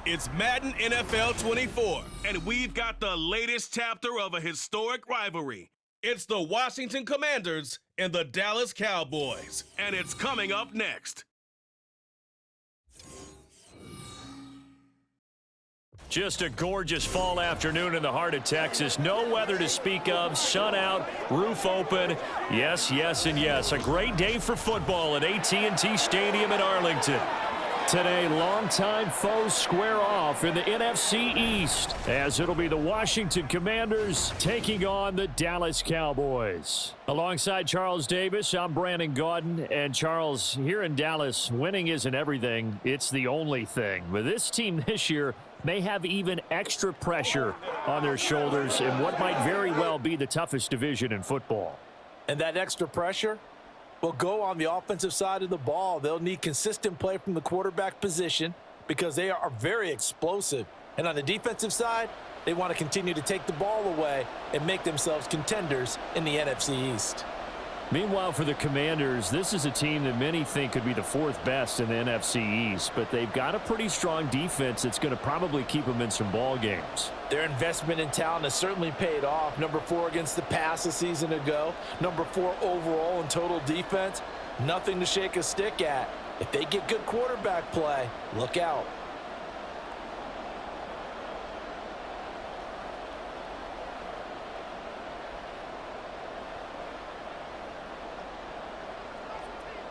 It's Madden NFL 24, and we've got the latest chapter of a historic rivalry. It's the Washington Commanders and the Dallas Cowboys, and it's coming up next. Just a gorgeous fall afternoon in the heart of Texas. No weather to speak of, sun out, roof open. Yes, yes, and yes. A great day for football at AT&T Stadium in Arlington. Today, longtime foes square off in the NFC East, as it'll be the Washington Commanders taking on the Dallas Cowboys. Alongside Charles Davis, I'm Brandon Gaudin. And Charles, here in Dallas, winning isn't everything. It's the only thing. But this team this year may have even extra pressure on their shoulders in what might very well be the toughest division in football. And that extra pressure will go on the offensive side of the ball. They'll need consistent play from the quarterback position because they are very explosive. And on the defensive side, they want to continue to take the ball away and make themselves contenders in the NFC East. Meanwhile, for the Commanders, this is a team that many think could be the fourth best in the NFC East, but they've got a pretty strong defense that's going to probably keep them in some ball games. Their investment in talent has certainly paid off. Number 4 against the pass a season ago. Number 4 overall in total defense. Nothing to shake a stick at. If they get good quarterback play, look out.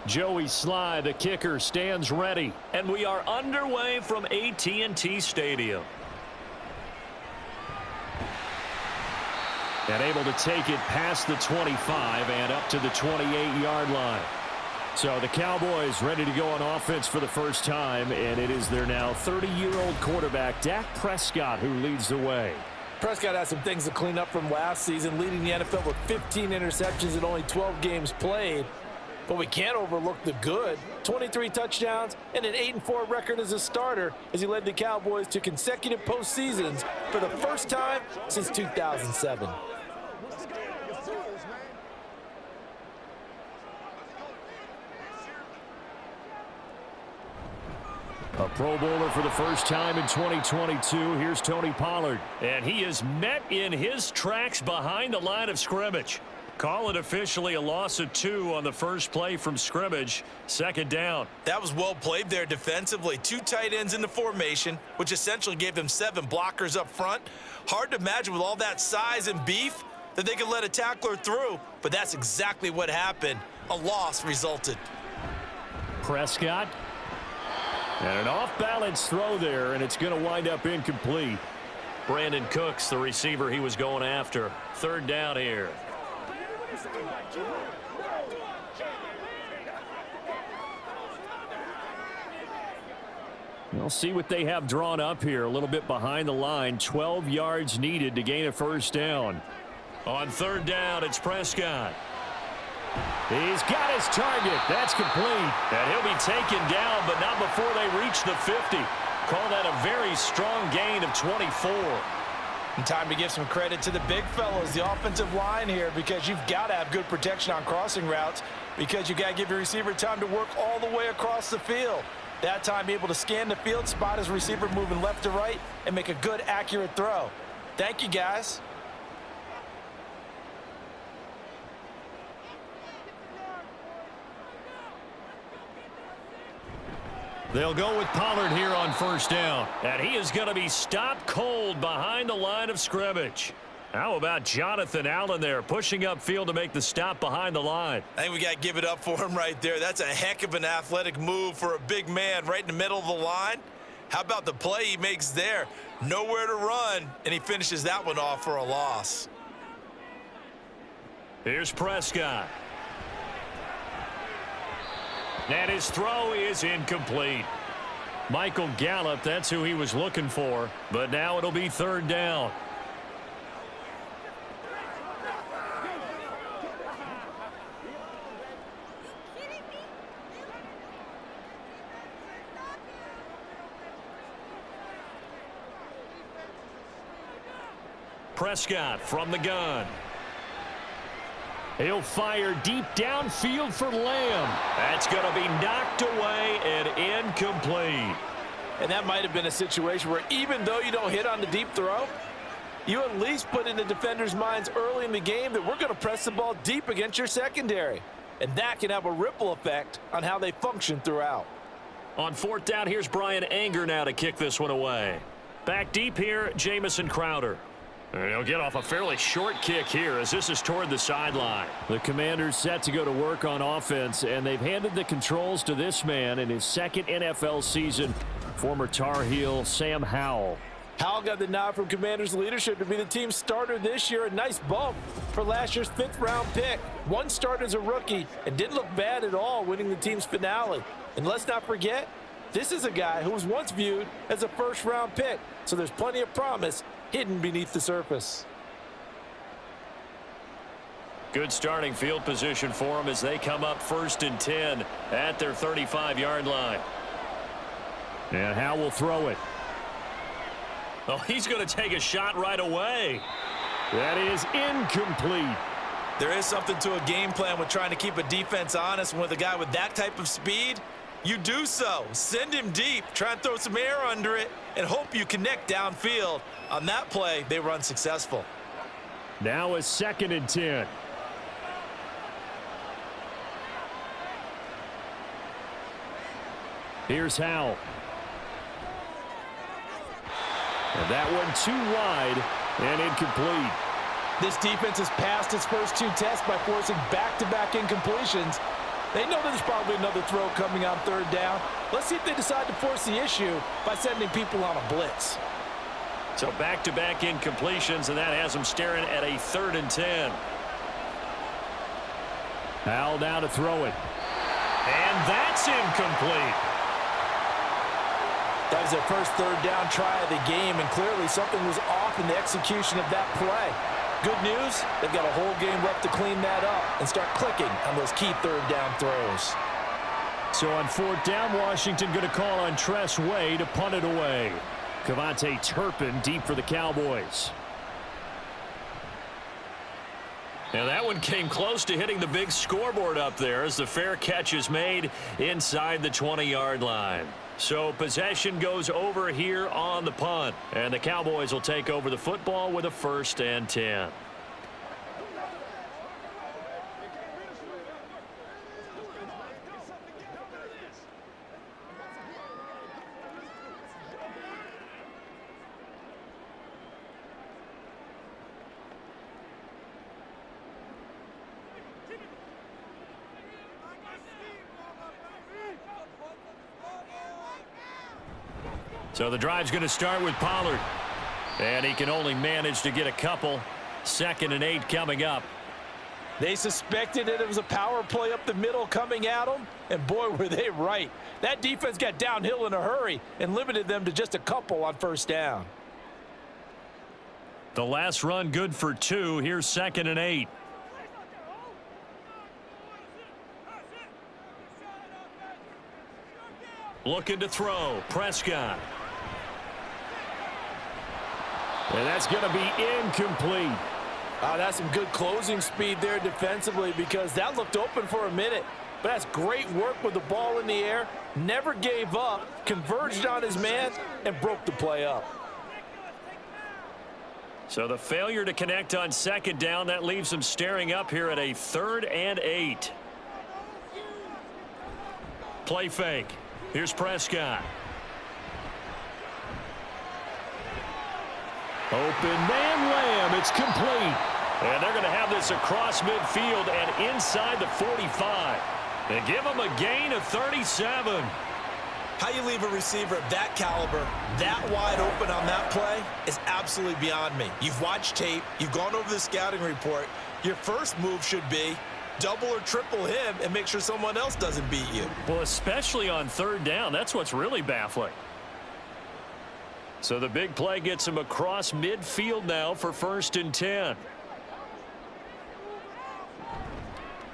Joey Sly, the kicker, stands ready. And we are underway from AT&T Stadium. And able to take it past the 25 and up to the 28-yard line. So the Cowboys ready to go on offense for the first time, and it is their now 30-year-old quarterback, Dak Prescott, who leads the way. Prescott has some things to clean up from last season, leading the NFL with 15 interceptions in only 12 games played. But we can't overlook the good. 23 touchdowns and an 8-4 record as a starter as he led the Cowboys to consecutive postseasons for the first time since 2007. A Pro Bowler for the first time in 2022. Here's Tony Pollard. And he is met in his tracks behind the line of scrimmage. Call it officially a loss of 2 on the first play from scrimmage. Second down. That was well played there defensively. 2 tight ends in the formation, which essentially gave them 7 blockers up front. Hard to imagine with all that size and beef that they could let a tackler through, but that's exactly what happened. A loss resulted. Prescott. And an off-balance throw there, and it's going to wind up incomplete. Brandon Cooks, the receiver he was going after. Third down here. We'll see what they have drawn up here. A little bit behind the line. 12 yards needed to gain a first down. On third down, it's Prescott. He's got his target. That's complete. And he'll be taken down, but not before they reach the 50. Call that a very strong gain of 24. And time to give some credit to the big fellas, the offensive line here, because you've got to have good protection on crossing routes because you got to give your receiver time to work all the way across the field. That time, be able to scan the field, spot his receiver moving left to right, and make a good, accurate throw. Thank you, guys. They'll go with Pollard here on first down. And he is going to be stopped cold behind the line of scrimmage. How about Jonathan Allen there, pushing upfield to make the stop behind the line? I think we got to give it up for him right there. That's a heck of an athletic move for a big man right in the middle of the line. How about the play he makes there? Nowhere to run, and he finishes that one off for a loss. Here's Prescott. And his throw is incomplete. Michael Gallup, that's who he was looking for. But now it'll be third down. Prescott from the gun. He'll fire deep downfield for Lamb. That's going to be knocked away and incomplete. And that might have been a situation where even though you don't hit on the deep throw, you at least put in the defenders' minds early in the game that we're going to press the ball deep against your secondary. And that can have a ripple effect on how they function throughout. On fourth down, here's Brian Anger now to kick this one away. Back deep here, Jamison Crowder. And he'll get off a fairly short kick here as this is toward the sideline. The Commanders set to go to work on offense, and they've handed the controls to this man in his second NFL season, former Tar Heel Sam Howell. Howell got the nod from Commanders leadership to be the team's starter this year. A nice bump for last year's 5th-round pick. One start as a rookie and didn't look bad at all, winning the team's finale. And let's not forget, this is a guy who was once viewed as a first-round pick, so there's plenty of promise hidden beneath the surface. Good starting field position for them as they come up 1st and 10 at their 35-yard line. And Howell will throw it. Oh, he's going to take a shot right away. That is incomplete. There is something to a game plan with trying to keep a defense honest. And with a guy with that type of speed, you do so. Send him deep, try and throw some air under it, and hope you connect downfield. On that play, they were unsuccessful. Now a 2nd and 10. Here's Howell. And that one too wide and incomplete. This defense has passed its first 2 tests by forcing back-to-back incompletions. They know there's probably another throw coming on 3rd down. Let's see if they decide to force the issue by sending people on a blitz. So back-to-back incompletions, and that has them staring at a 3rd and 10. Howell now to throw it. And that's incomplete. That was their first 3rd down try of the game, and clearly something was off in the execution of that play. Good news, they've got a whole game left to clean that up and start clicking on those key 3rd down throws. So on 4th down, Washington going to call on Tress Way to punt it away. Cavante Turpin deep for the Cowboys. Now that one came close to hitting the big scoreboard up there as the fair catch is made inside the 20-yard line. So possession goes over here on the punt, and the Cowboys will take over the football with a 1st and 10. So the drive's going to start with Pollard. And he can only manage to get a couple. 2nd and 8 coming up. They suspected it was a power play up the middle coming at them, and boy, were they right. That defense got downhill in a hurry and limited them to just a couple on 1st down. The last run good for 2. Here's 2nd and 8. Looking to throw. Prescott. And that's going to be incomplete. That's some good closing speed there defensively, because that looked open for a minute. But that's great work with the ball in the air. Never gave up, converged on his man, and broke the play up. So the failure to connect on 2nd down, that leaves them staring up here at a 3rd and 8. Play fake. Here's Prescott. Open man Lamb. It's complete. And they're going to have this across midfield and inside the 45. They give them a gain of 37. How you leave a receiver of that caliber, that wide open on that play is absolutely beyond me. You've watched tape. You've gone over the scouting report. Your first move should be double or triple him and make sure someone else doesn't beat you. Well, especially on 3rd down. That's what's really baffling. So the big play gets him across midfield now for 1st and 10.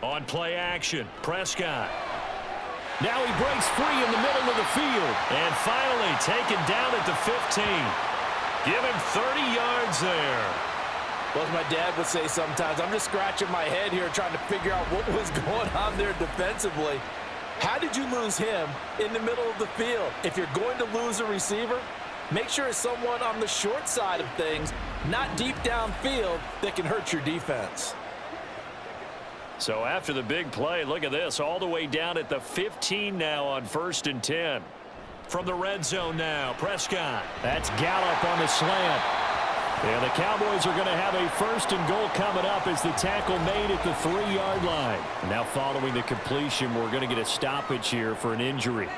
On play action, Prescott. Now he breaks free in the middle of the field. And finally taken down at the 15. Give him 30 yards there. Well, as my dad would say sometimes, I'm just scratching my head here trying to figure out what was going on there defensively. How did you lose him in the middle of the field? If you're going to lose a receiver, make sure it's someone on the short side of things, not deep downfield, that can hurt your defense. So after the big play, look at this, all the way down at the 15 now on 1st and 10. From the red zone now, Prescott. That's Gallup on the slant. And the Cowboys are going to have a 1st and goal coming up as the tackle made at the 3-yard line. Now following the completion, we're going to get a stoppage here for an injury.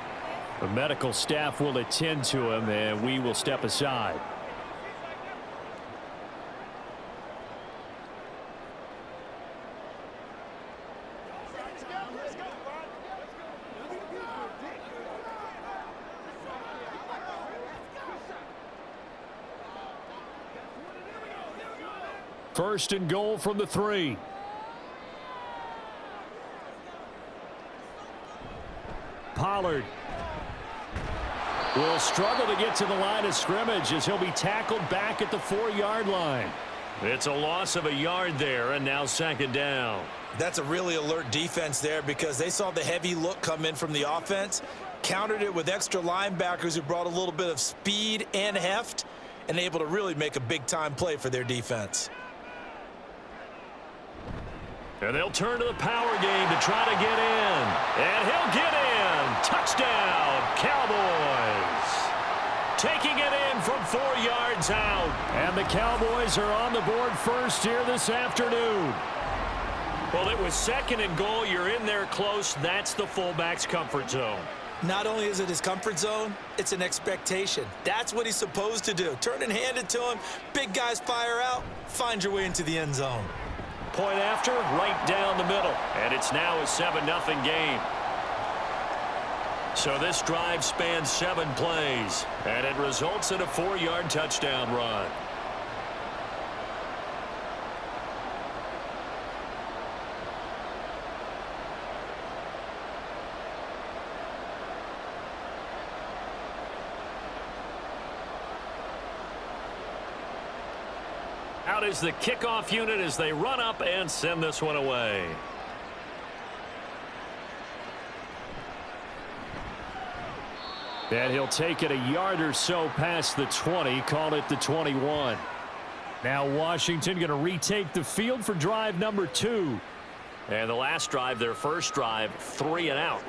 The medical staff will attend to him, and we will step aside. First and goal from the 3. Pollard will struggle to get to the line of scrimmage as he'll be tackled back at the 4-yard line. It's a loss of a yard there, and now 2nd down. That's a really alert defense there because they saw the heavy look come in from the offense, countered it with extra linebackers who brought a little bit of speed and heft, and able to really make a big-time play for their defense. And they'll turn to the power game to try to get in. And he'll get in. Touchdown, Cowboys. Taking it in from 4 yards out. And the Cowboys are on the board first here this afternoon. Well, it was 2nd and goal. You're in there close. That's the fullback's comfort zone. Not only is it his comfort zone, it's an expectation. That's what he's supposed to do. Turn and hand it to him. Big guys fire out. Find your way into the end zone. Point after, right down the middle. And it's now a 7-0 game. So this drive spans 7 plays. And it results in a 4-yard touchdown run. Out is the kickoff unit as they run up and send this one away. And he'll take it a yard or so past the 20, call it the 21. Now Washington going to retake the field for drive number 2. And the last drive, their first drive, 3 and out.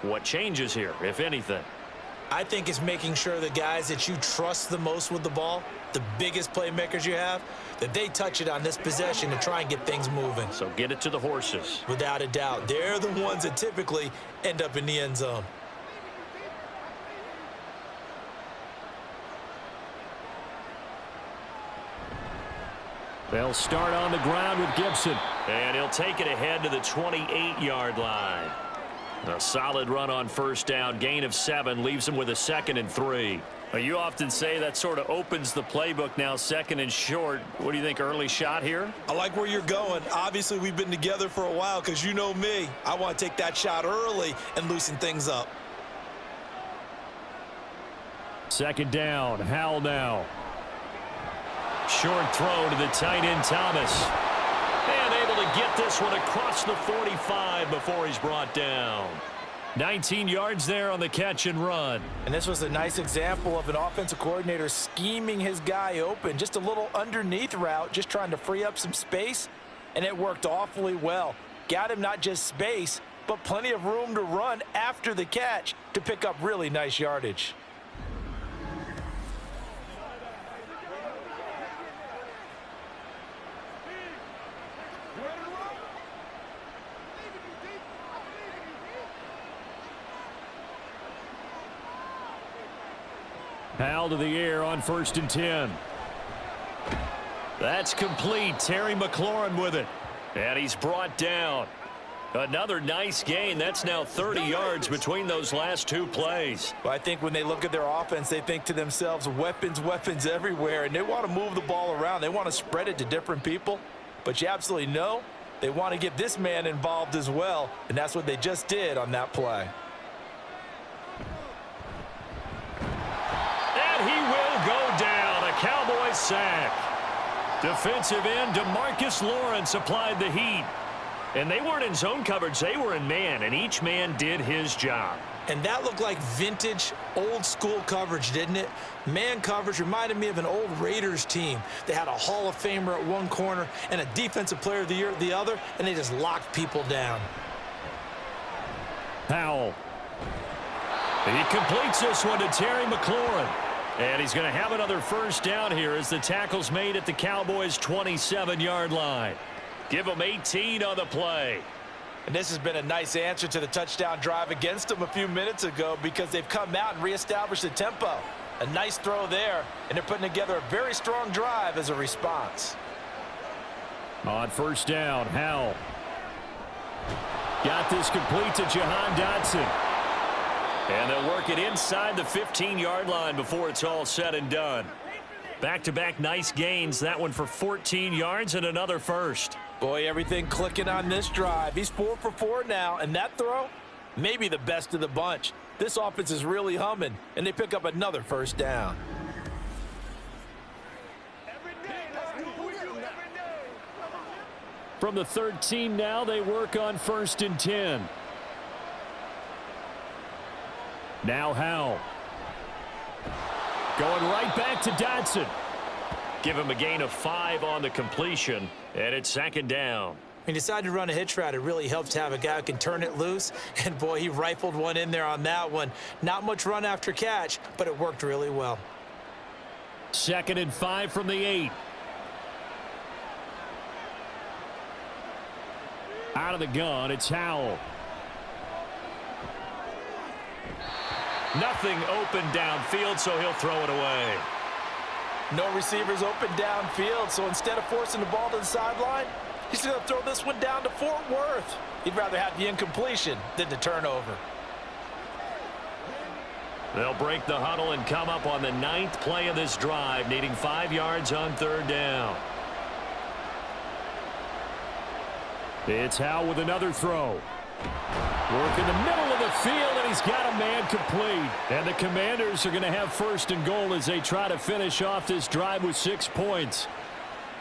What changes here, if anything? I think it's making sure the guys that you trust the most with the ball, the biggest playmakers you have, that they touch it on this possession to try and get things moving. So get it to the horses. Without a doubt. They're the ones that typically end up in the end zone. They'll start on the ground with Gibson. And he'll take it ahead to the 28-yard line. A solid run on first down, gain of 7, leaves him with a 2nd and 3. You often say that sort of opens the playbook now, 2nd and short. What do you think, early shot here? I like where you're going. Obviously, we've been together for a while because you know me. I want to take that shot early and loosen things up. 2nd down, Howell now. Short throw to the tight end, Thomas. And able to get this one across the 45 before he's brought down. 19 yards there on the catch and run. And this was a nice example of an offensive coordinator scheming his guy open. Just a little underneath route, just trying to free up some space, and it worked awfully well. Got him not just space, but plenty of room to run after the catch to pick up really nice yardage. Howell to the air on 1st and 10. That's complete. Terry McLaurin with it. And he's brought down. Another nice gain. That's now 30 yards between those last 2 plays. Well, I think when they look at their offense, they think to themselves, weapons, weapons everywhere, and they want to move the ball around. They want to spread it to different people. But you absolutely know they want to get this man involved as well, and that's what they just did on that play. He will go down. A Cowboys sack. Defensive end DeMarcus Lawrence applied the heat. And they weren't in zone coverage. They were in man, and each man did his job. And that looked like vintage, old-school coverage, didn't it? Man coverage reminded me of an old Raiders team. They had a Hall of Famer at one corner and a Defensive Player of the Year at the other, and they just locked people down. Powell. He completes this one to Terry McLaurin. And he's going to have another first down here as the tackle's made at the Cowboys' 27-yard line. Give them 18 on the play. And this has been a nice answer to the touchdown drive against them a few minutes ago because they've come out and reestablished the tempo. A nice throw there, and they're putting together a very strong drive as a response. On first down, Howell. Got this complete to Jahan Dotson. And they'll work it inside the 15-yard line before it's all said and done. Back-to-back nice gains. That one for 14 yards and another first. Boy, everything clicking on this drive. He's 4 for 4 now, and that throw, maybe the best of the bunch. This offense is really humming, and they pick up another first down. From the 13 now, they work on 1st and 10. Now Howell. Going right back to Dotson. Give him a gain of 5 on the completion, and it's 2nd down. He decided to run a hitch route. It really helps to have a guy who can turn it loose, and boy, he rifled one in there on that one. Not much run after catch, but it worked really well. 2nd and 5 from the 8. Out of the gun, it's Howell. Nothing open downfield, so he'll throw it away. No receivers open downfield, so instead of forcing the ball to the sideline, he's going to throw this one down to Fort Worth. He'd rather have the incompletion than the turnover. They'll break the huddle and come up on the 9th play of this drive, needing 5 yards on 3rd down. It's Howell with another throw. Work in the middle of the field, and he's got a man complete. And the Commanders are going to have 1st and goal as they try to finish off this drive with 6 points.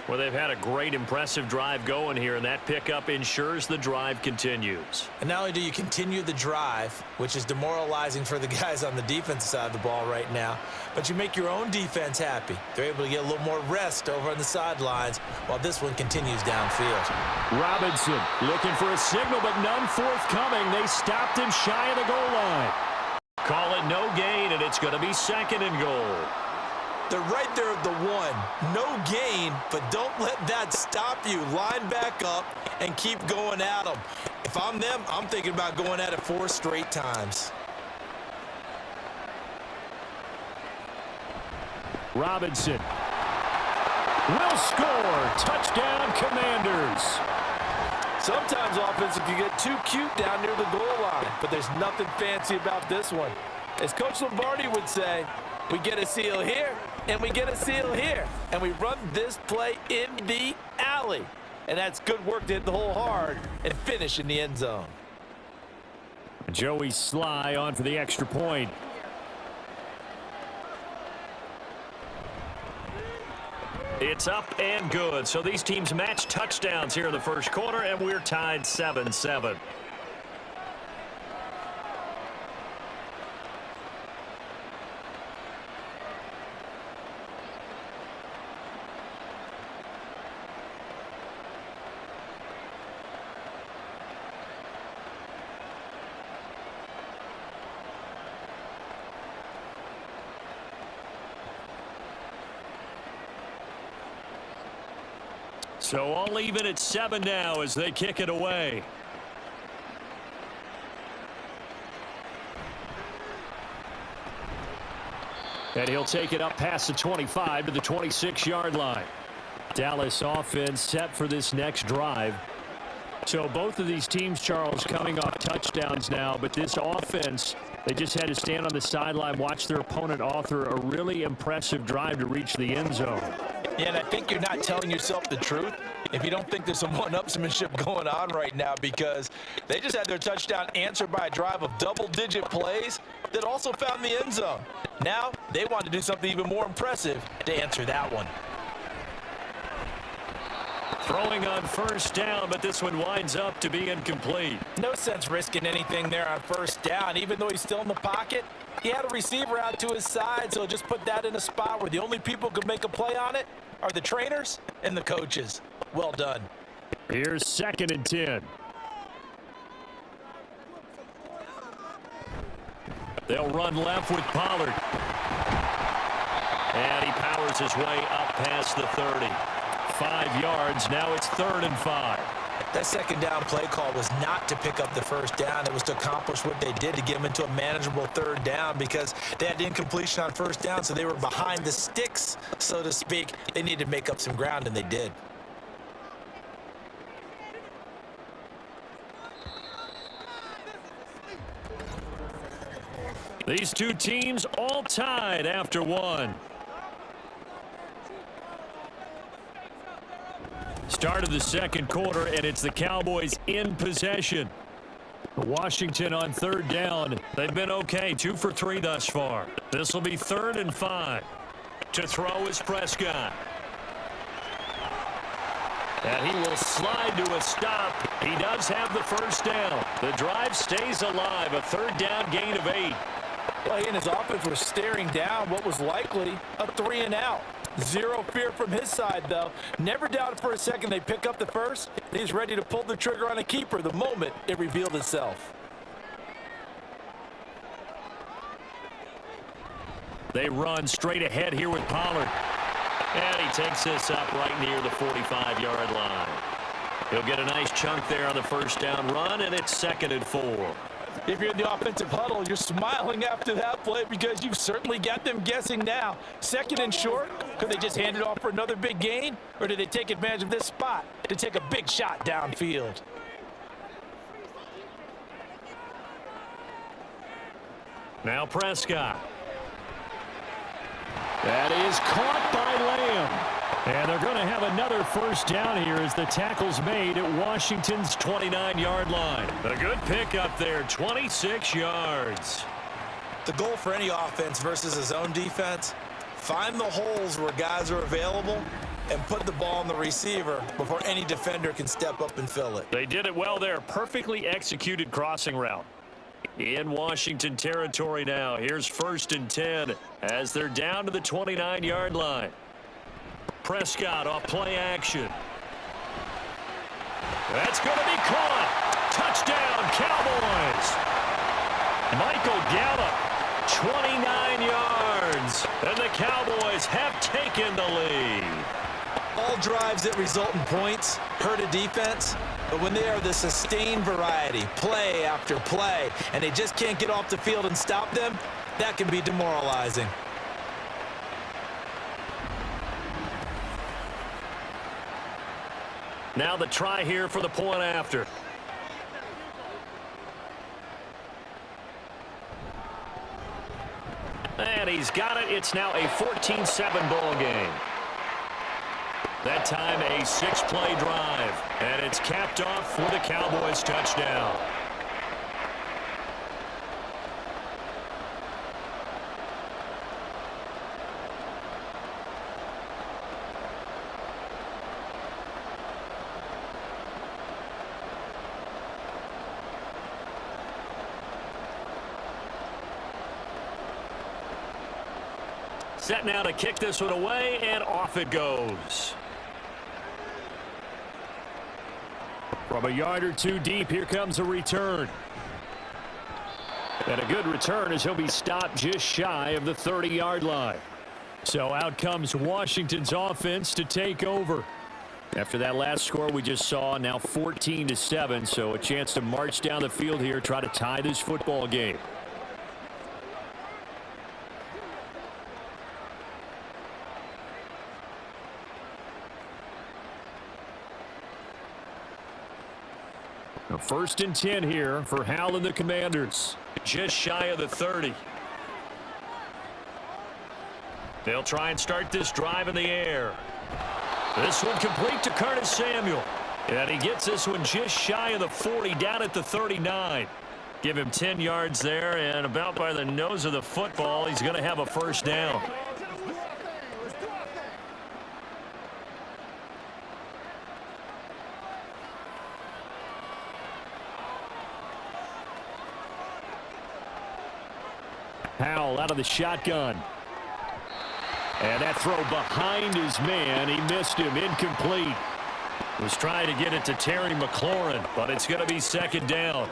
Well, they've had a great, impressive drive going here, and that pickup ensures the drive continues. And not only do you continue the drive, which is demoralizing for the guys on the defensive side of the ball right now, but you make your own defense happy. They're able to get a little more rest over on the sidelines while this one continues downfield. Robinson looking for a signal, but none forthcoming. They stopped him shy of the goal line. Call it no gain, and it's going to be 2nd and goal. They're right there at the 1. No gain, but don't let that stop you. Line back up and keep going at them. If I'm them, I'm thinking about going at it 4 straight times. Robinson will score. Touchdown, Commanders. Sometimes offenses can get too cute down near the goal line, but there's nothing fancy about this one. As Coach Lombardi would say, we get a seal here, and we get a seal here. And we run this play in the alley. And that's good work to hit the hole hard and finish in the end zone. Joey Sly on for the extra point. It's up and good. So these teams match touchdowns here in the first quarter, and we're tied 7-7. So all even at 7 now as they kick it away. And he'll take it up past the 25 to the 26-yard line. Dallas offense set for this next drive. So both of these teams, Charles, coming off touchdowns now, but this offense, they just had to stand on the sideline, watch their opponent author a really impressive drive to reach the end zone. Yeah, and I think you're not telling yourself the truth if you don't think there's some one-upsmanship going on right now, because they just had their touchdown answered by a drive of double-digit plays that also found the end zone. Now they want to do something even more impressive to answer that one. Throwing on first down, but this one winds up to be incomplete. No sense risking anything there on first down. Even though he's still in the pocket, he had a receiver out to his side, so just put that in a spot where the only people who can make a play on it are the trainers and the coaches. Well done. Here's 2nd and 10. They'll run left with Pollard. And he powers his way up past the 30. 5 yards. Now it's 3rd and 5. That second down play call was not to pick up the first down. It was to accomplish what they did to get them into a manageable 3rd down because they had the incompletion on first down, so they were behind the sticks, so to speak. They needed to make up some ground, and they did. These two teams all tied after one. Start of the second quarter, and it's the Cowboys in possession. Washington on 3rd down. They've been okay, 2 for 3 thus far. This will be 3rd and 5. To throw is Prescott. And he will slide to a stop. He does have the first down. The drive stays alive, a 3rd down gain of 8. Well, he and his offense were staring down what was likely a 3-and-out. Zero fear from his side, though. Never doubted for a second they pick up the first. He's ready to pull the trigger on a keeper the moment it revealed itself. They run straight ahead here with Pollard. And he takes this up right near the 45-yard line. He'll get a nice chunk there on the first down run, and it's 2nd and 4. If you're in the offensive huddle, you're smiling after that play because you've certainly got them guessing now. 2nd and short, could they just hand it off for another big gain? Or do they take advantage of this spot to take a big shot downfield? Now Prescott. That is caught by Lamb. And they're going to have another first down here as the tackle's made at Washington's 29-yard line. A good pick up there, 26 yards. The goal for any offense versus his own defense, find the holes where guys are available and put the ball on the receiver before any defender can step up and fill it. They did it well there. Perfectly executed crossing route. In Washington territory now. Here's 1st and 10 as they're down to the 29-yard line. Prescott off play action. That's going to be caught. Touchdown, Cowboys. Michael Gallup, 29 yards. And the Cowboys have taken the lead. All drives that result in points hurt a defense, but when they are the sustained variety, play after play, and they just can't get off the field and stop them, that can be demoralizing. Now the try here for the point after. And he's got it. It's now a 14-7 ball game. That time a 6-play drive. And it's capped off for the Cowboys touchdown. Set now to kick this one away, and off it goes. From a yard or two deep, here comes a return. And a good return as he'll be stopped just shy of the 30-yard line. So out comes Washington's offense to take over. After that last score we just saw, now 14-7, so a chance to march down the field here, try to tie this football game. Now 1st and 10 here for Hal and the Commanders. Just shy of the 30. They'll try and start this drive in the air. This one complete to Curtis Samuel. And he gets this one just shy of the 40, down at the 39. Give him 10 yards there, and about by the nose of the football, he's going to have a first down. Powell out of the shotgun. And that throw behind his man. He missed him. Incomplete. Was trying to get it to Terry McLaurin, but it's going to be second down.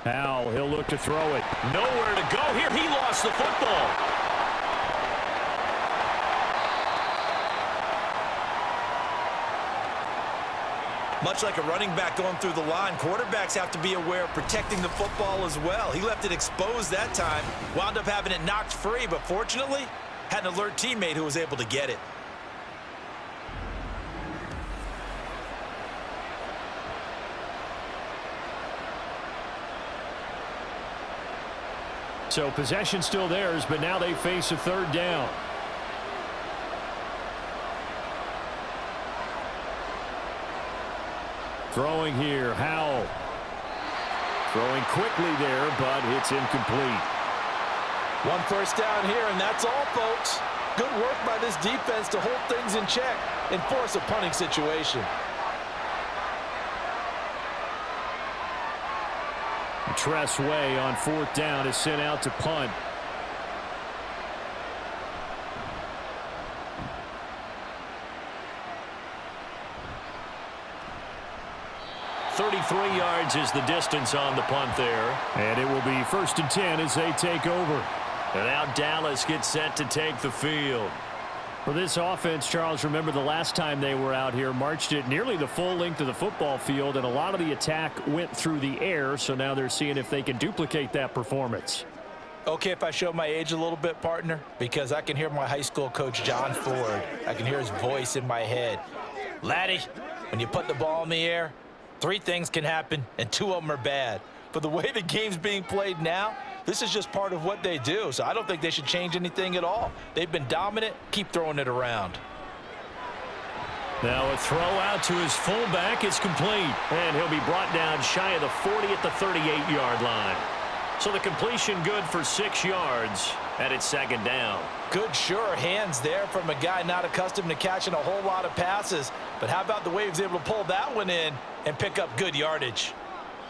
Powell, he'll look to throw it. Nowhere to go here. He lost the football. Much like a running back going through the line, quarterbacks have to be aware of protecting the football as well. He left it exposed that time, wound up having it knocked free, but fortunately, had an alert teammate who was able to get it. So possession still theirs, but now they face a third down. Throwing here, Howell. Throwing quickly there, but it's incomplete. One first down here, and that's all, folks. Good work by this defense to hold things in check and force a punting situation. Tress Way on fourth down is sent out to punt. .33 yards is the distance on the punt there. And it will be 1st and 10 as they take over. And now Dallas gets set to take the field. For this offense, Charles, remember the last time they were out here, marched it nearly the full length of the football field, and a lot of the attack went through the air, so now they're seeing if they can duplicate that performance. Okay, if I show my age a little bit, partner, because I can hear my high school coach, John Ford. I can hear his voice in my head. Laddie, when you put the ball in the air, 3 things can happen, and 2 of them are bad. But the way the game's being played now, this is just part of what they do, so I don't think they should change anything at all. They've been dominant. Keep throwing it around. Now a throw out to his fullback is complete. And he'll be brought down shy of the 40 at the 38-yard line. So the completion good for 6 yards, and it's second down. Good, sure hands there from a guy not accustomed to catching a whole lot of passes. But how about the way he was able to pull that one in and pick up good yardage?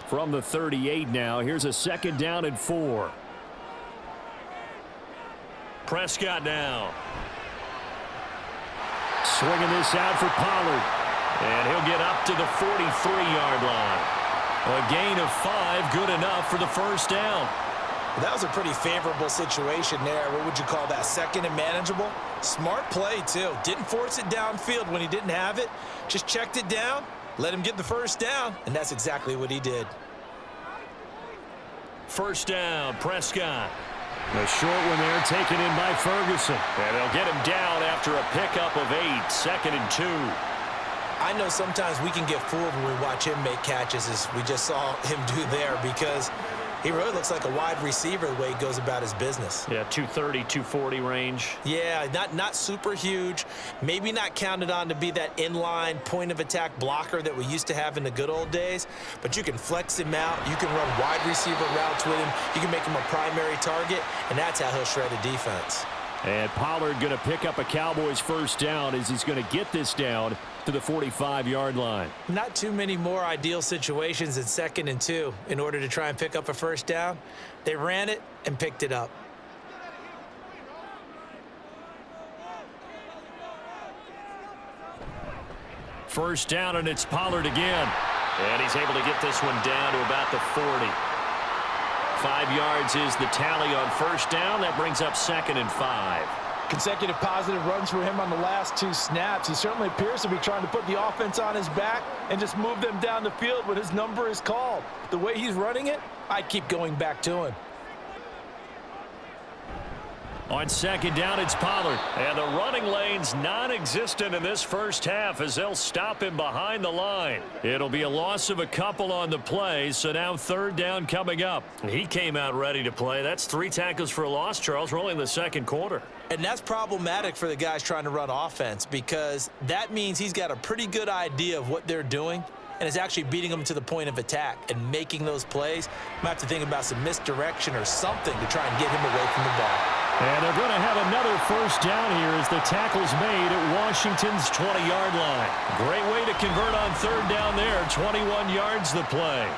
From the 38 now, here's a 2nd down and 4. Prescott now. Swinging this out for Pollard. And he'll get up to the 43-yard line. A gain of 5, good enough for the 1st down. Well, that was a pretty favorable situation there. What would you call that? 2nd and manageable? Smart play, too. Didn't force it downfield when he didn't have it. Just checked it down, let him get the 1st down, and that's exactly what he did. 1st down, Prescott. A short one there taken in by Ferguson. And they'll get him down after a pickup of 8, 2nd and 2. I know sometimes we can get fooled when we watch him make catches, as we just saw him do there, because he really looks like a wide receiver the way he goes about his business. Yeah, 230, 240 range. Yeah, not super huge. Maybe not counted on to be that inline point-of-attack blocker that we used to have in the good old days. But you can flex him out. You can run wide receiver routes with him. You can make him a primary target, and that's how he'll shred a defense. And Pollard going to pick up a Cowboys 1st down as he's going to get this down to the 45-yard line. Not too many more ideal situations in 2nd and 2 in order to try and pick up a 1st down. They ran it and picked it up. First down, and it's Pollard again. And he's able to get this one down to about the 40. 5 yards is the tally on 1st down. That brings up 2nd and 5. Consecutive positive runs for him on the last 2 snaps. He certainly appears to be trying to put the offense on his back and just move them down the field when his number is called. The way he's running it, I'd keep going back to him. On 2nd down, it's Pollard. And the running lane's non-existent in this first half as they'll stop him behind the line. It'll be a loss of a couple on the play, so now 3rd down coming up. He came out ready to play. That's 3 tackles for a loss, Charles. We're only in the 2nd quarter. And that's problematic for the guys trying to run offense, because that means he's got a pretty good idea of what they're doing and is actually beating them to the point of attack and making those plays. Might have to think about some misdirection or something to try and get him away from the ball. And they're going to have another first down here as the tackle's made at Washington's 20-yard line. Great way to convert on third down there. 21 yards the play.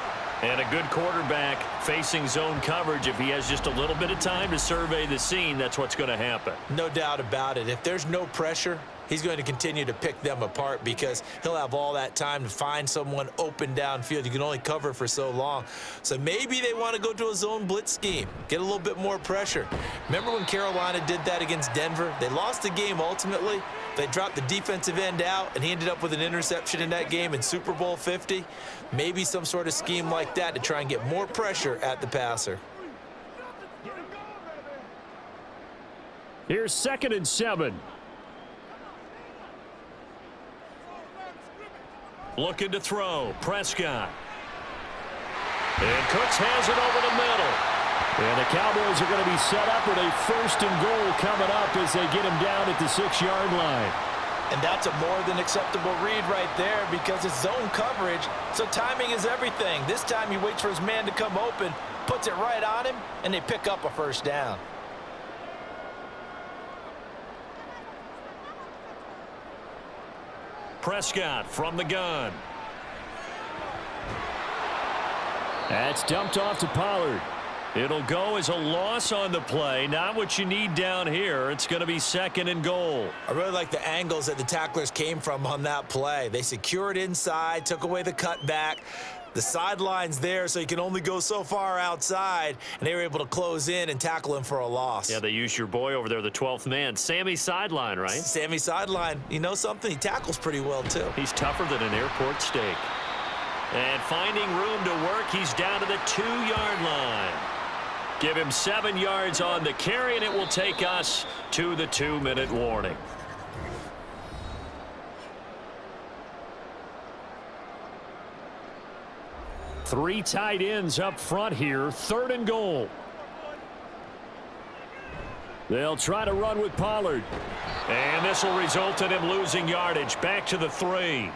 And a good quarterback facing zone coverage. If he has just a little bit of time to survey the scene, that's what's going to happen. No doubt about it. If there's no pressure, he's going to continue to pick them apart because he'll have all that time to find someone open downfield. You can only cover for so long. So maybe they want to go to a zone blitz scheme, get a little bit more pressure. Remember when Carolina did that against Denver? They lost the game ultimately. They dropped the defensive end out, and he ended up with an interception in that game in Super Bowl 50. Maybe some sort of scheme like that to try and get more pressure at the passer. Here's 2nd and 7. Looking to throw. Prescott. And Cooks has it over the middle. And the Cowboys are going to be set up with a 1st and goal coming up as they get him down at the 6-yard line. And that's a more than acceptable read right there because it's zone coverage, so timing is everything. This time he waits for his man to come open, puts it right on him, and they pick up a first down. Prescott from the gun. That's dumped off to Pollard. It'll go as a loss on the play. Not what you need down here. It's going to be 2nd and goal. I really like the angles that the tacklers came from on that play. They secured inside, took away the cutback. The sideline's there, so you can only go so far outside, and they were able to close in and tackle him for a loss. Yeah, they used your boy over there, the 12th man. Sammy Sideline, right? Sammy Sideline. You know something? He tackles pretty well, too. He's tougher than an airport steak. And finding room to work, he's down to the 2-yard line. Give him 7 yards on the carry, and it will take us to the 2-minute warning. Three tight ends up front here. 3rd and goal. They'll try to run with Pollard. And this will result in him losing yardage. Back to the 3.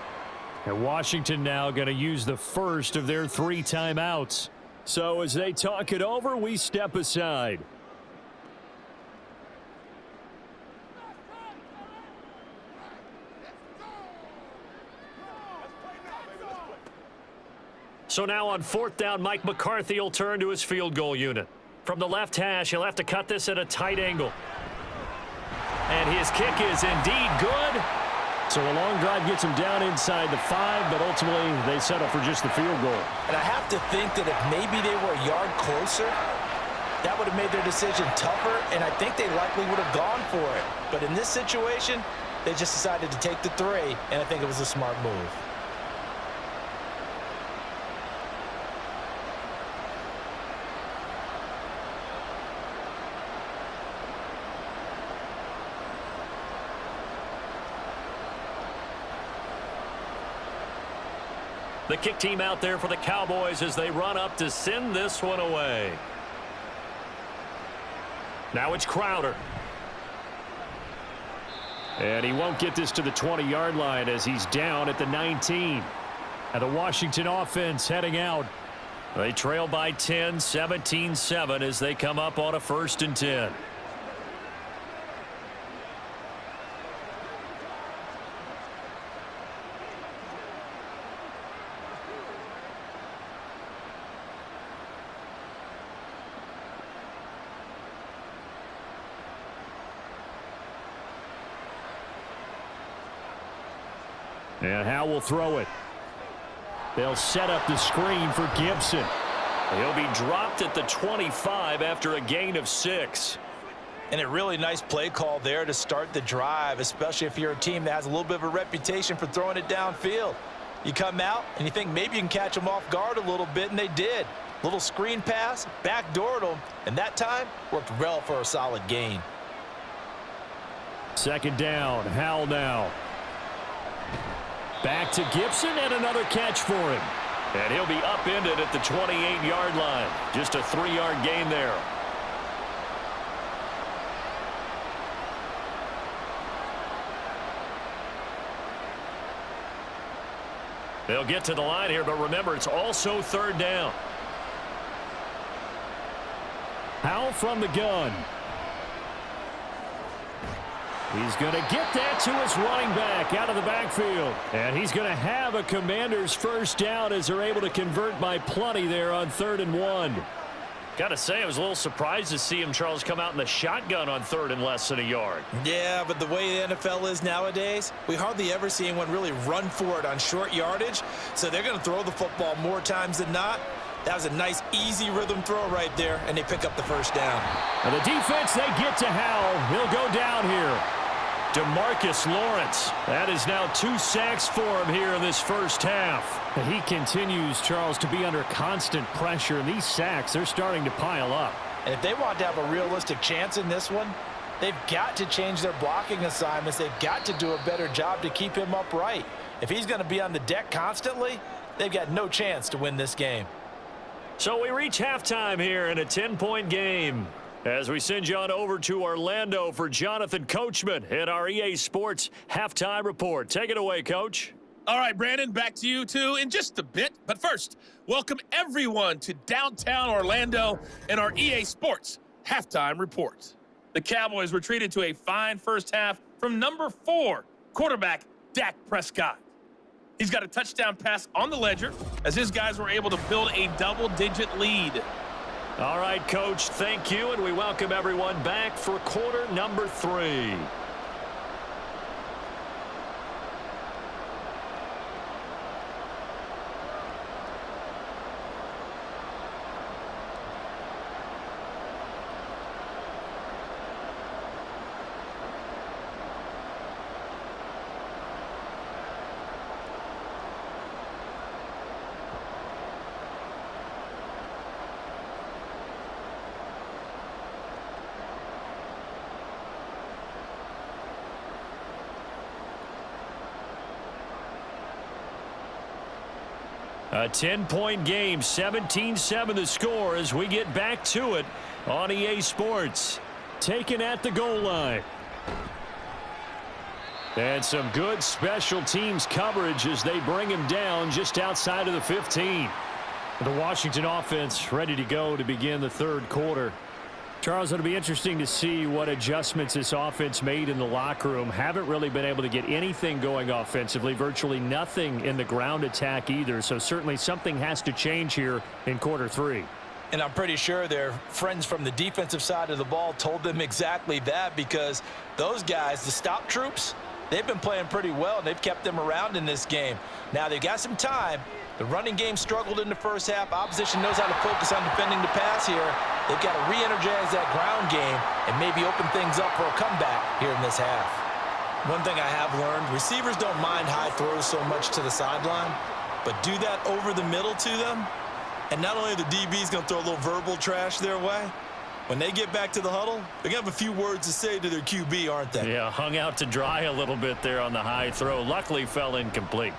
And Washington now going to use the first of their 3 timeouts. So as they talk it over, we step aside. So now on 4th down, Mike McCarthy will turn to his field goal unit. From the left hash, he'll have to cut this at a tight angle. And his kick is indeed good. So a long drive gets him down inside the 5, but ultimately they settle for just the field goal. And I have to think that if maybe they were a yard closer, that would have made their decision tougher, and I think they likely would have gone for it. But in this situation, they just decided to take the 3, and I think it was a smart move. The kick team out there for the Cowboys as they run up to send this one away. Now it's Crowder. And he won't get this to the 20-yard line as he's down at the 19. And the Washington offense heading out. They trail by 10, 17-7 as they come up on a 1st and 10. And Howe will throw it. They'll set up the screen for Gibson. He'll be dropped at the 25 after a gain of 6. And a really nice play call there to start the drive, especially if you're a team that has a little bit of a reputation for throwing it downfield. You come out and you think maybe you can catch them off guard a little bit, and they did. Little screen pass, backdoored them, and that time worked well for a solid gain. 2nd down, Howell now. Back to Gibson, and another catch for him. And he'll be upended at the 28-yard line. Just a 3-yard gain there. They'll get to the line here, but remember, it's also third down. Howell from the gun. He's going to get that to his running back out of the backfield. And he's going to have a Commanders first down as they're able to convert by plenty there on 3rd and 1. Got to say, I was a little surprised to see him, Charles, come out in the shotgun on 3rd and less than a yard. Yeah, but the way the NFL is nowadays, we hardly ever see anyone really run for it on short yardage. So they're going to throw the football more times than not. That was a nice, easy rhythm throw right there, and they pick up the first down. And the defense, they get to Howell. He'll go down here. DeMarcus Lawrence. That is now 2 sacks for him here in this first half. And he continues, Charles, to be under constant pressure. And these sacks, they're starting to pile up. And if they want to have a realistic chance in this one, they've got to change their blocking assignments. They've got to do a better job to keep him upright. If he's going to be on the deck constantly, they've got no chance to win this game. So we reach halftime here in a 10-point game. As we send you on over to Orlando for Jonathan Coachman in our EA Sports Halftime Report. Take it away, Coach. All right, Brandon, back to you two in just a bit. But first, welcome everyone to downtown Orlando and our EA Sports Halftime Report. The Cowboys were treated to a fine first half from number 4 quarterback Dak Prescott. He's got a touchdown pass on the ledger as his guys were able to build a double-digit lead. All right, Coach, thank you, and we welcome everyone back for quarter number 3. A 10-point game, 17-7 the score as we get back to it on EA Sports. Taken at the goal line. And some good special teams coverage as they bring him down just outside of the 15. The Washington offense ready to go to begin the third quarter. Charles, it'll be interesting to see what adjustments this offense made in the locker room. Haven't really been able to get anything going offensively, virtually nothing in the ground attack either. So certainly something has to change here in quarter 3. And I'm pretty sure their friends from the defensive side of the ball told them exactly that, because those guys, the stop troops, they've been playing pretty well, and they've kept them around in this game. Now they've got some time. The running game struggled in the first half. Opposition knows how to focus on defending the pass here. They've got to re-energize that ground game and maybe open things up for a comeback here in this half. One thing I have learned, receivers don't mind high throws so much to the sideline, but do that over the middle to them, and not only are the DBs going to throw a little verbal trash their way, when they get back to the huddle, they're going to have a few words to say to their QB, aren't they? Yeah, hung out to dry a little bit there on the high throw. Luckily fell incomplete.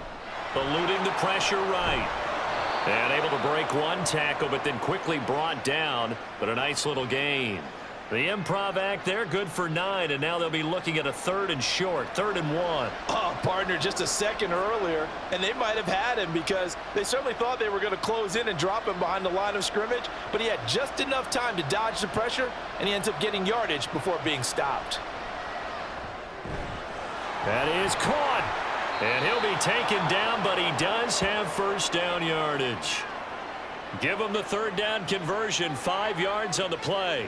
Eluding the pressure right. And able to break one tackle, but then quickly brought down. But a nice little gain. The improv act there, good for 9, and now they'll be looking at a 3rd and short, 3rd and 1. Oh, partner, just a second earlier, and they might have had him because they certainly thought they were going to close in and drop him behind the line of scrimmage, but he had just enough time to dodge the pressure, and he ends up getting yardage before being stopped. That is caught. And he'll be taken down, but he does have first down yardage. Give him the 3rd down conversion, 5 yards on the play.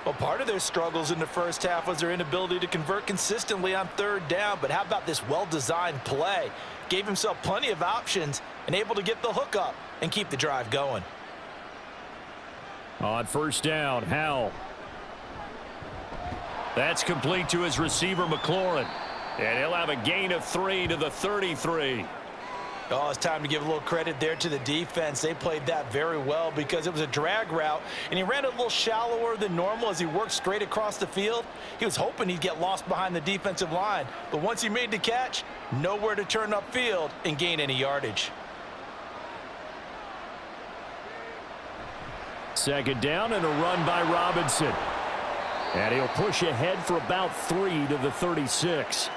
Well, part of their struggles in the first half was their inability to convert consistently on 3rd down, but how about this well-designed play? Gave himself plenty of options and able to get the hook up and keep the drive going. On 1st down, Howell. That's complete to his receiver, McLaurin. And he'll have a gain of 3 to the 33. Oh, it's time to give a little credit there to the defense. They played that very well because it was a drag route, and he ran a little shallower than normal as he worked straight across the field. He was hoping he'd get lost behind the defensive line, but once he made the catch, nowhere to turn upfield and gain any yardage. 2nd down and a run by Robinson. And he'll push ahead for about 3 to the 36.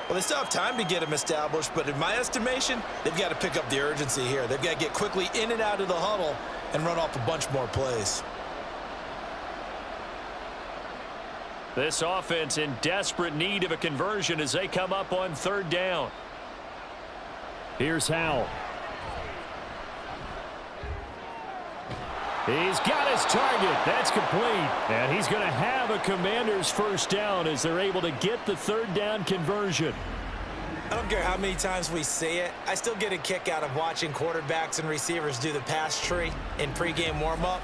Well, they still have time to get him established, but in my estimation, they've got to pick up the urgency here. They've got to get quickly in and out of the huddle and run off a bunch more plays. This offense in desperate need of a conversion as they come up on third down. Here's Howell. He's got his target. That's complete. And he's going to have a Commanders first down as they're able to get the third down conversion. I don't care how many times we see it. I still get a kick out of watching quarterbacks and receivers do the pass tree in pregame warm-up.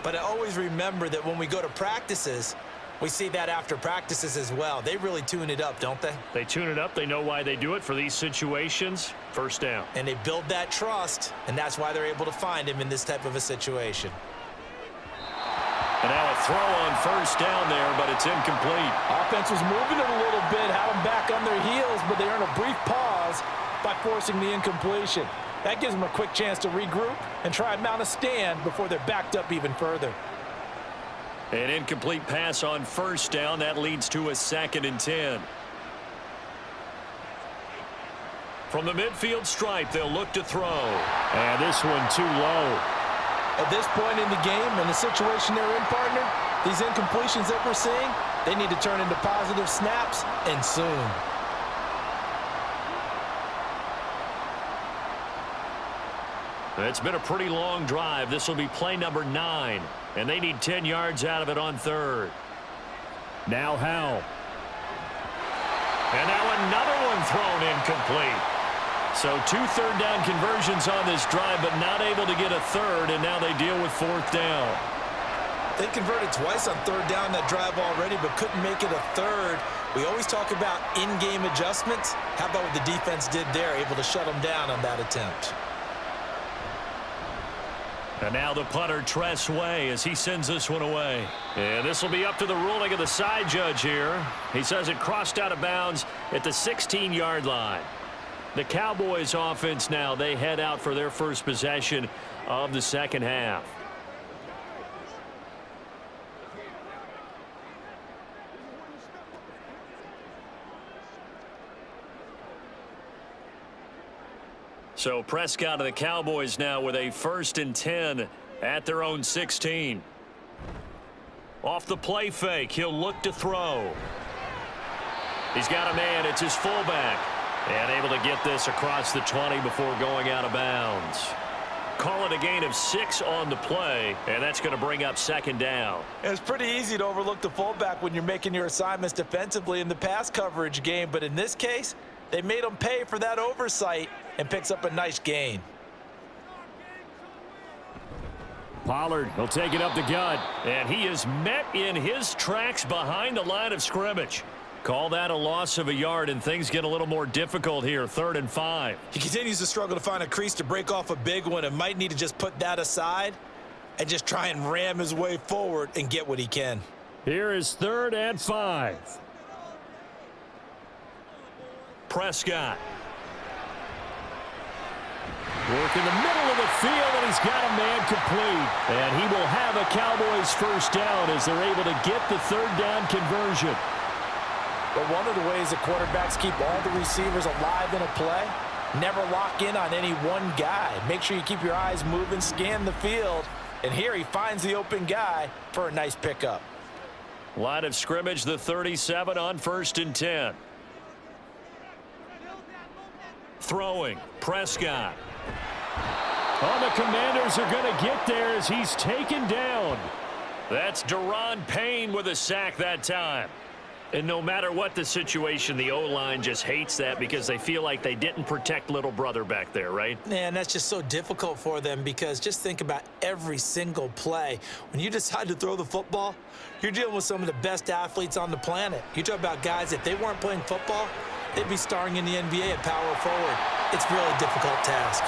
But I always remember that when we go to practices, we see that after practices as well. They really tune it up, don't they? They tune it up. They know why they do it for these situations. First down. And they build that trust, and that's why they're able to find him in this type of a situation. And now a throw on first down there, but it's incomplete. Offense was moving it a little bit, had them back on their heels, but they earn a brief pause by forcing the incompletion. That gives them a quick chance to regroup and try and mount a stand before they're backed up even further. An incomplete pass on first down. That leads to a 2nd and 10. From the midfield stripe, they'll look to throw. And this one too low. At this point in the game, in the situation they're in, partner, these incompletions that we're seeing, they need to turn into positive snaps, and soon. It's been a pretty long drive. This will be play number 9, and they need 10 yards out of it on third. Now Howell. And now another one thrown incomplete. So 2 third down conversions on this drive, but not able to get a third, and now they deal with 4th down. They converted twice on third down that drive already, but couldn't make it a third. We always talk about in-game adjustments. How about what the defense did there, able to shut them down on that attempt? And now the punter, Tress Way, as he sends this one away. And this will be up to the ruling of the side judge here. He says it crossed out of bounds at the 16-yard line. The Cowboys offense now, they head out for their first possession of the second half. So Prescott of the Cowboys now with a 1st and 10 at their own 16. Off the play fake, he'll look to throw. He's got a man, it's his fullback. And able to get this across the 20 before going out of bounds. Call it a gain of 6 on the play, and that's going to bring up 2nd down. It's pretty easy to overlook the fullback when you're making your assignments defensively in the pass coverage game, but in this case, they made him pay for that oversight and picks up a nice gain. Pollard, he'll take it up the gut, and he is met in his tracks behind the line of scrimmage. Call that a loss of a yard, and things get a little more difficult here, 3rd and 5. He continues to struggle to find a crease to break off a big one and might need to just put that aside and just try and ram his way forward and get what he can. Here is 3rd and 5. Prescott. Work in the middle of the field, and he's got a man complete. And he will have a Cowboys first down as they're able to get the 3rd down conversion. But one of the ways that quarterbacks keep all the receivers alive in a play, never lock in on any one guy. Make sure you keep your eyes moving, scan the field, and here he finds the open guy for a nice pickup. Line of scrimmage, the 37 on 1st and 10. Throwing, Prescott. Oh, the Commanders are going to get there as he's taken down. That's Daron Payne with a sack that time. And no matter what the situation, the O-line just hates that because they feel like they didn't protect little brother back there, right? Man, that's just so difficult for them because just think about every single play. When you decide to throw the football, you're dealing with some of the best athletes on the planet. You talk about guys, if they weren't playing football, they'd be starring in the NBA at power forward. It's a really difficult task.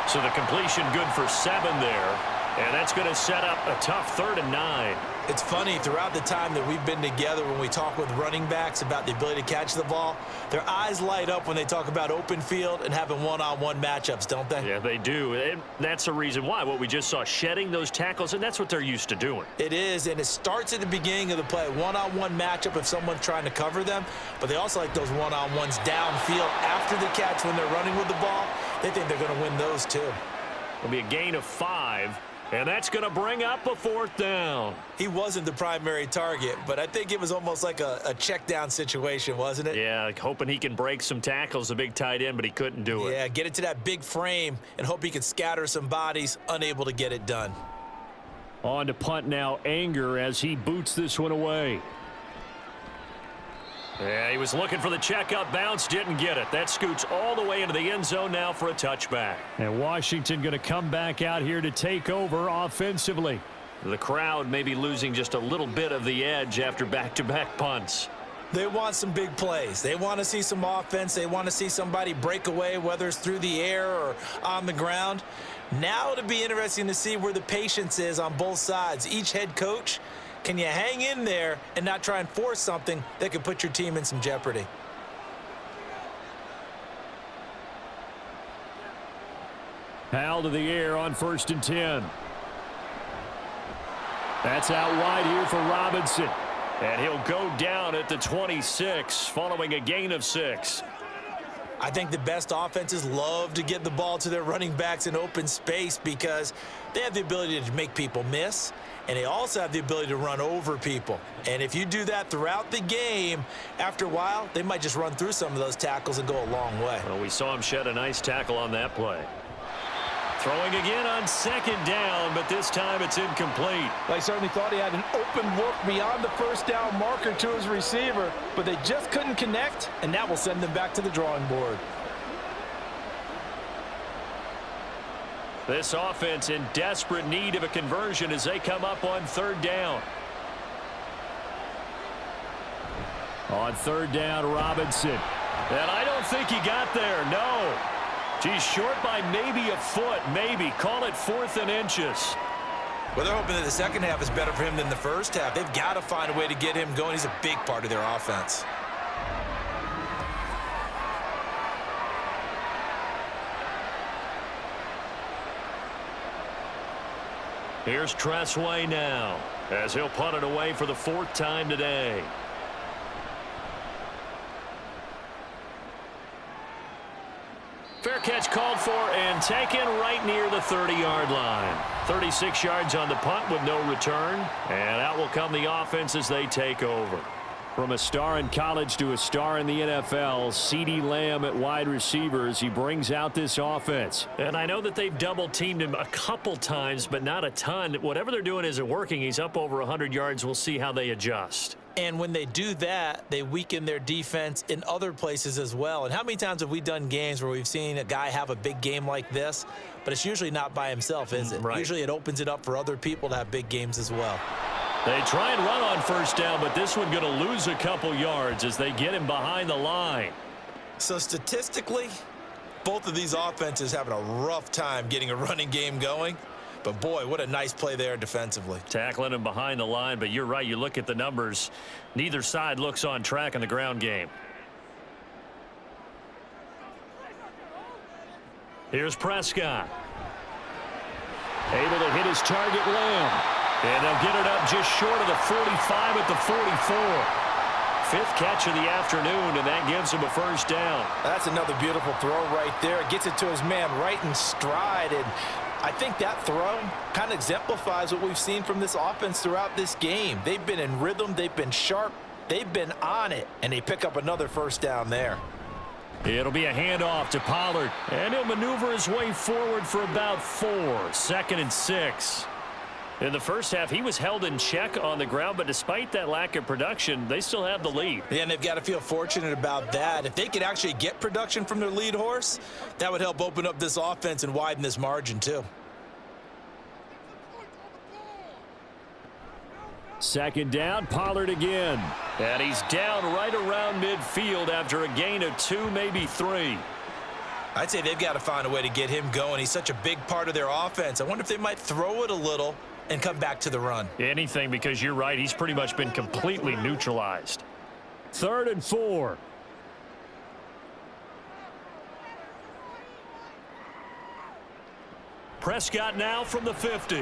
So the completion good for 7 there. And that's going to set up a tough 3rd and 9. It's funny, throughout the time that we've been together, when we talk with running backs about the ability to catch the ball, their eyes light up when they talk about open field and having one-on-one matchups, don't they? Yeah, they do. And that's the reason why. What we just saw, shedding those tackles, and that's what they're used to doing. It is, and it starts at the beginning of the play. One-on-one matchup if someone's trying to cover them, but they also like those one-on-ones downfield after the catch when they're running with the ball. They think they're going to win those too. It'll be a gain of 5. And that's going to bring up a 4th down. He wasn't the primary target, but I think it was almost like a check down situation, wasn't it? Yeah, hoping he can break some tackles, the big tight end, but he couldn't do it. Yeah, get it to that big frame and hope he can scatter some bodies, unable to get it done. On to punt now, Anger, as he boots this one away. Yeah, he was looking for the checkup bounce, didn't get it. That scoots all the way into the end zone now for a touchback. And Washington going to come back out here to take over offensively. The crowd may be losing just a little bit of the edge after back-to-back punts. They want some big plays. They want to see some offense. They want to see somebody break away, whether it's through the air or on the ground. Now it'll be interesting to see where the patience is on both sides. Each head coach, can you hang in there and not try and force something that could put your team in some jeopardy? Hal to the air on 1st and 10. That's out wide here for Robinson. And he'll go down at the 26 following a gain of 6. I think the best offenses love to get the ball to their running backs in open space because they have the ability to make people miss, and they also have the ability to run over people. And if you do that throughout the game, after a while, they might just run through some of those tackles and go a long way. Well, we saw him shed a nice tackle on that play. Throwing again on 2nd down, but this time it's incomplete. They certainly thought he had an open look beyond the 1st down marker to his receiver, but they just couldn't connect, and that will send them back to the drawing board. This offense in desperate need of a conversion as they come up on 3rd down. On 3rd down, Robinson. And I don't think he got there, no. He's short by maybe a foot, maybe. Call it 4th and inches. Well, they're hoping that the second half is better for him than the first half. They've got to find a way to get him going. He's a big part of their offense. Here's Tressway now as he'll punt it away for the 4th time today. Fair catch called for and taken right near the 30-yard line. 36 yards on the punt with no return. And out will come the offense as they take over. From a star in college to a star in the NFL, CeeDee Lamb at wide receiver as he brings out this offense. And I know that they've double-teamed him a couple times, but not a ton. Whatever they're doing isn't working. He's up over 100 yards. We'll see how they adjust. And when they do that, they weaken their defense in other places as well. And how many times have we done games where we've seen a guy have a big game like this, but it's usually not by himself, is it? Right. Usually it opens it up for other people to have big games as well. They try and run on 1st down, but this one going to lose a couple yards as they get him behind the line. So statistically, both of these offenses having a rough time getting a running game going. But, boy, what a nice play there defensively. Tackling him behind the line, but you're right. You look at the numbers. Neither side looks on track in the ground game. Here's Prescott. Able to hit his target, Lamb. And they'll get it up just short of the 45 at the 44. 5th catch of the afternoon, and that gives him a 1st down. That's another beautiful throw right there. Gets it to his man right in stride, and I think that throw kind of exemplifies what we've seen from this offense throughout this game. They've been in rhythm, they've been sharp, they've been on it, and they pick up another 1st down there. It'll be a handoff to Pollard, and he'll maneuver his way forward for about 4. 2nd and 6. In the first half, he was held in check on the ground, but despite that lack of production, they still have the lead. Yeah, and they've got to feel fortunate about that. If they could actually get production from their lead horse, that would help open up this offense and widen this margin too. 2nd down, Pollard again. And he's down right around midfield after a gain of 2, maybe 3. I'd say they've got to find a way to get him going. He's such a big part of their offense. I wonder if they might throw it a little and come back to the run. Anything, because you're right. He's pretty much been completely neutralized. 3rd and 4. Prescott now from the 50.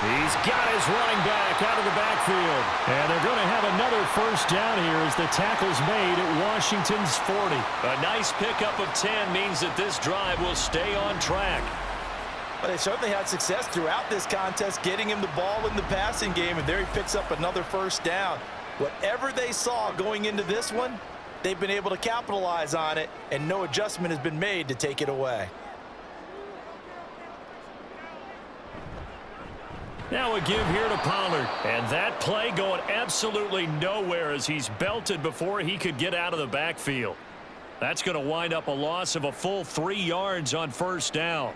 He's got his running back out of the backfield. And they're going to have another first down here as the tackle's made at Washington's 40. A nice pickup of 10 means that this drive will stay on track. Well, they certainly had success throughout this contest, getting him the ball in the passing game, and there he picks up another first down. Whatever they saw going into this one, they've been able to capitalize on it, and no adjustment has been made to take it away. Now a give here to Pollard. And that play going absolutely nowhere as he's belted before he could get out of the backfield. That's going to wind up a loss of a full 3 yards on first down.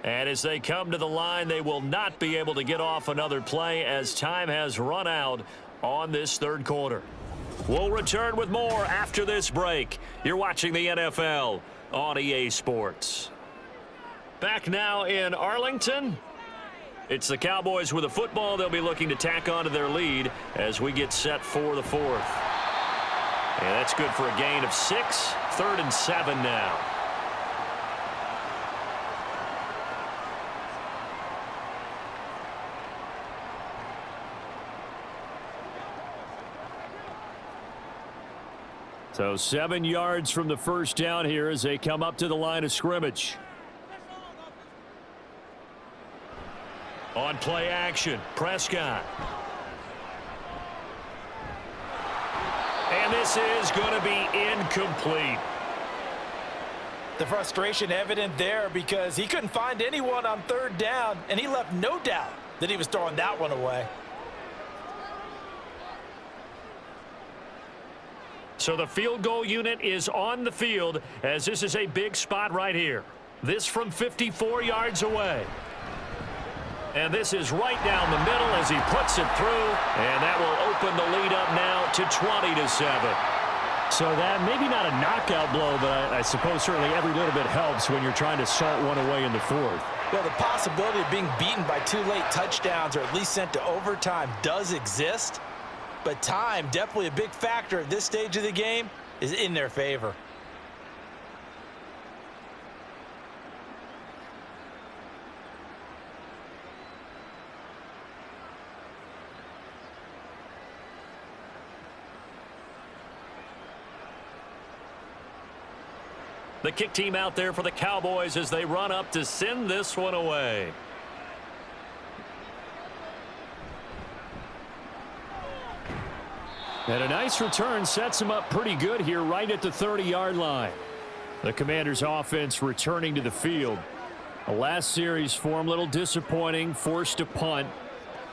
And as they come to the line, they will not be able to get off another play as time has run out on this 3rd quarter. We'll return with more after this break. You're watching the NFL on EA Sports. Back now in Arlington. It's the Cowboys with a football. They'll be looking to tack onto their lead as we get set for the 4th. And that's good for a gain of 6. 3rd and 7 now. So 7 yards from the first down here as they come up to the line of scrimmage. On play action, Prescott. And this is going to be incomplete. The frustration evident there because he couldn't find anyone on 3rd down, and he left no doubt that he was throwing that one away. So the field goal unit is on the field as this is a big spot right here. This from 54 yards away. And this is right down the middle as he puts it through. And that will open the lead up now to 20-7. So that maybe not a knockout blow, but I suppose certainly every little bit helps when you're trying to salt one away in the 4th. Well, the possibility of being beaten by 2 late touchdowns or at least sent to overtime does exist. But time, definitely a big factor at this stage of the game, is in their favor. The kick team out there for the Cowboys as they run up to send this one away. And a nice return sets them up pretty good here right at the 30-yard line. The Commanders' offense returning to the field. The last series for them a little disappointing, forced a punt.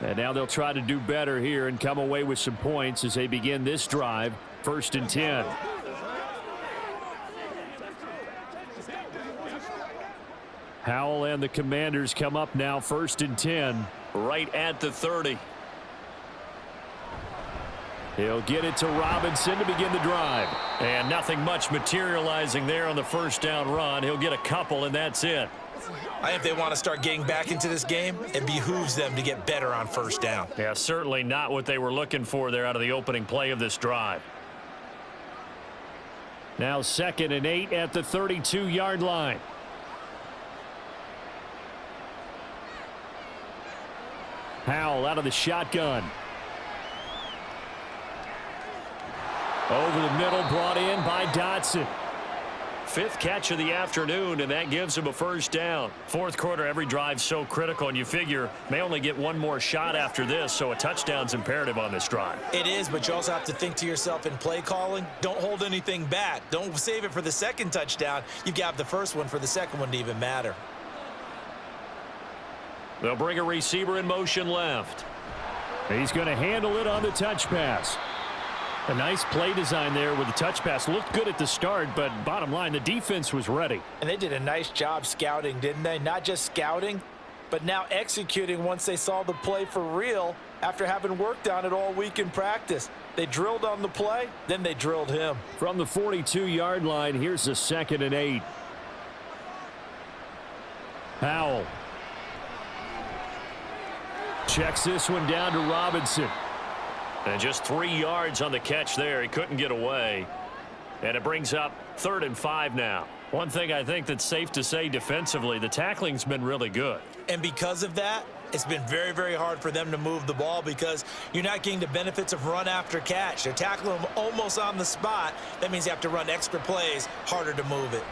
And now they'll try to do better here and come away with some points as they begin this drive, 1st and 10. Howell and the Commanders come up now, 1st and 10. Right at the 30. He'll get it to Robinson to begin the drive. And nothing much materializing there on the first down run. He'll get a couple, and that's it. I think if they want to start getting back into this game, it behooves them to get better on first down. Yeah, certainly not what they were looking for there out of the opening play of this drive. Now 2nd and 8 at the 32-yard line. Howell out of the shotgun. Over the middle, brought in by Dotson. 5th catch of the afternoon, and that gives him a first down. 4th quarter, every drive so critical, and you figure may only get one more shot after this, so a touchdown's imperative on this drive. It is, but you also have to think to yourself in play calling, don't hold anything back. Don't save it for the 2nd touchdown. You've got the 1st one for the 2nd one to even matter. They'll bring a receiver in motion left. He's going to handle it on the touch pass. A nice play design there with the touch pass. Looked good at the start, but bottom line, the defense was ready. And they did a nice job scouting, didn't they? Not just scouting, but now executing once they saw the play for real after having worked on it all week in practice. They drilled on the play, then they drilled him. From the 42-yard line, here's a 2nd and 8. Powell checks this one down to Robinson. And just 3 yards on the catch there. He couldn't get away. And it brings up 3rd and 5 now. One thing I think that's safe to say defensively, the tackling's been really good. And because of that, it's been very, very hard for them to move the ball because you're not getting the benefits of run after catch. They're tackling them almost on the spot. That means you have to run extra plays, harder to move it.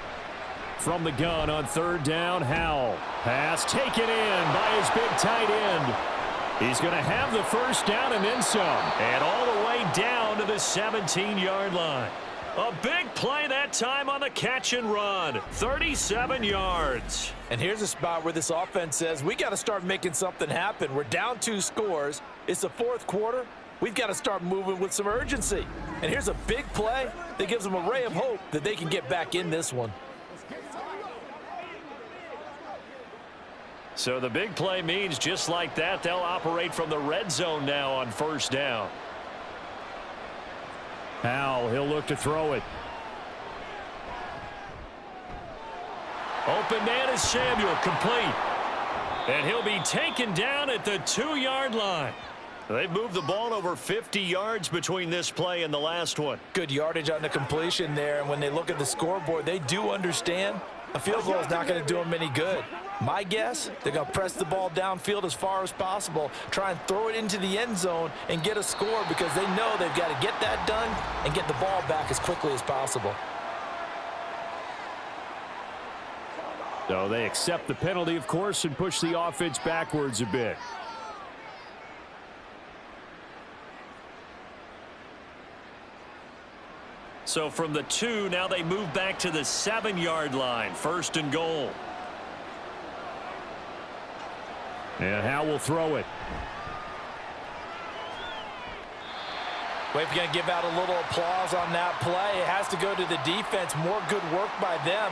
From the gun on 3rd down, Howell. Pass taken in by his big tight end. He's going to have the 1st down and then some. And all the way down to the 17-yard line. A big play that time on the catch and run. 37 yards. And here's a spot where this offense says, we got to start making something happen. We're down 2 scores. It's the 4th quarter. We've got to start moving with some urgency. And here's a big play that gives them a ray of hope that they can get back in this one. So the big play means just like that, they'll operate from the red zone now on 1st down. Powell, he'll look to throw it. Open man is Samuel, complete. And he'll be taken down at the 2-yard line. They've moved the ball over 50 yards between this play and the last one. Good yardage on the completion there, and when they look at the scoreboard, they do understand a field goal is not going to do them any good. My guess, they're going to press the ball downfield as far as possible, try and throw it into the end zone and get a score because they know they've got to get that done and get the ball back as quickly as possible. So they accept the penalty, of course, and push the offense backwards a bit. So from the 2, now they move back to the 7-yard line. 1st and goal. And Howell will throw it. We're going to give out a little applause on that play. It has to go to the defense. More good work by them.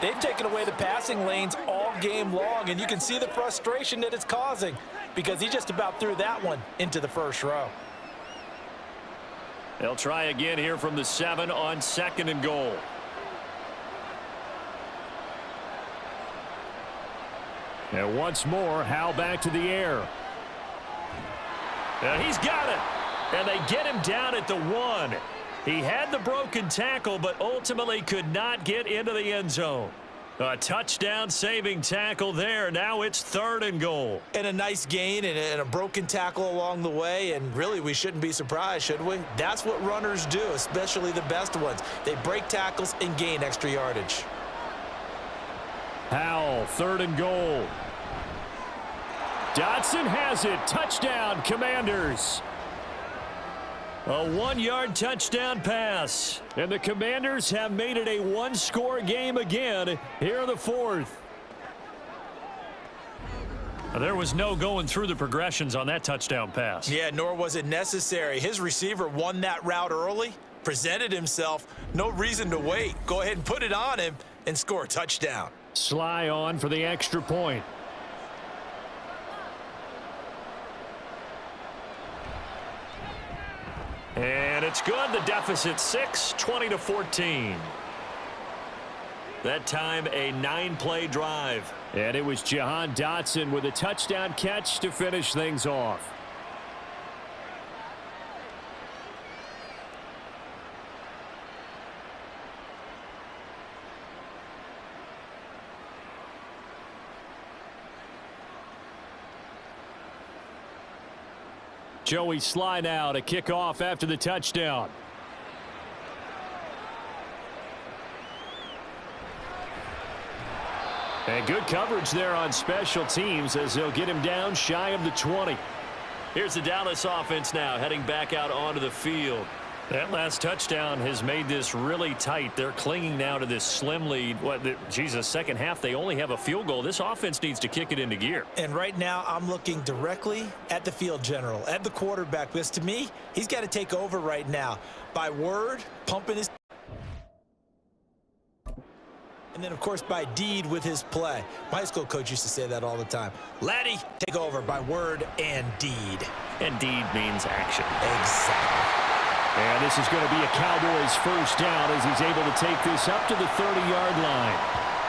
They've taken away the passing lanes all game long, and you can see the frustration that it's causing because he just about threw that one into the 1st row. They'll try again here from the 7 on 2nd and goal. And once more, Howell back to the air. And he's got it. And they get him down at the 1. He had the broken tackle, but ultimately could not get into the end zone. A touchdown-saving tackle there. Now it's 3rd and goal. And a nice gain and a broken tackle along the way, and really we shouldn't be surprised, should we? That's what runners do, especially the best ones. They break tackles and gain extra yardage. Howell, 3rd and goal. Dotson has it. Touchdown, Commanders. A 1-yard touchdown pass. And the Commanders have made it a 1-score game again here in the 4th. There was no going through the progressions on that touchdown pass. Yeah, nor was it necessary. His receiver won that route early, presented himself, no reason to wait. Go ahead and put it on him and score a touchdown. Sly on for the extra point. And it's good. The deficit 6, 20-14. That time a 9-play drive. And it was Jahan Dotson with a touchdown catch to finish things off. Joey Sly now to kick off after the touchdown. And good coverage there on special teams as they'll get him down shy of the 20. Here's the Dallas offense now heading back out onto the field. That last touchdown has made this really tight. They're clinging now to this slim lead. Second half, they only have a field goal. This offense needs to kick it into gear. And right now, I'm looking directly at the field general, at the quarterback, because to me, he's got to take over right now. By word, pumping his... And then, of course, by deed with his play. My high school coach used to say that all the time. Laddie, take over by word and deed. And deed means action. Exactly. And this is going to be a Cowboys first down as he's able to take this up to the 30-yard line.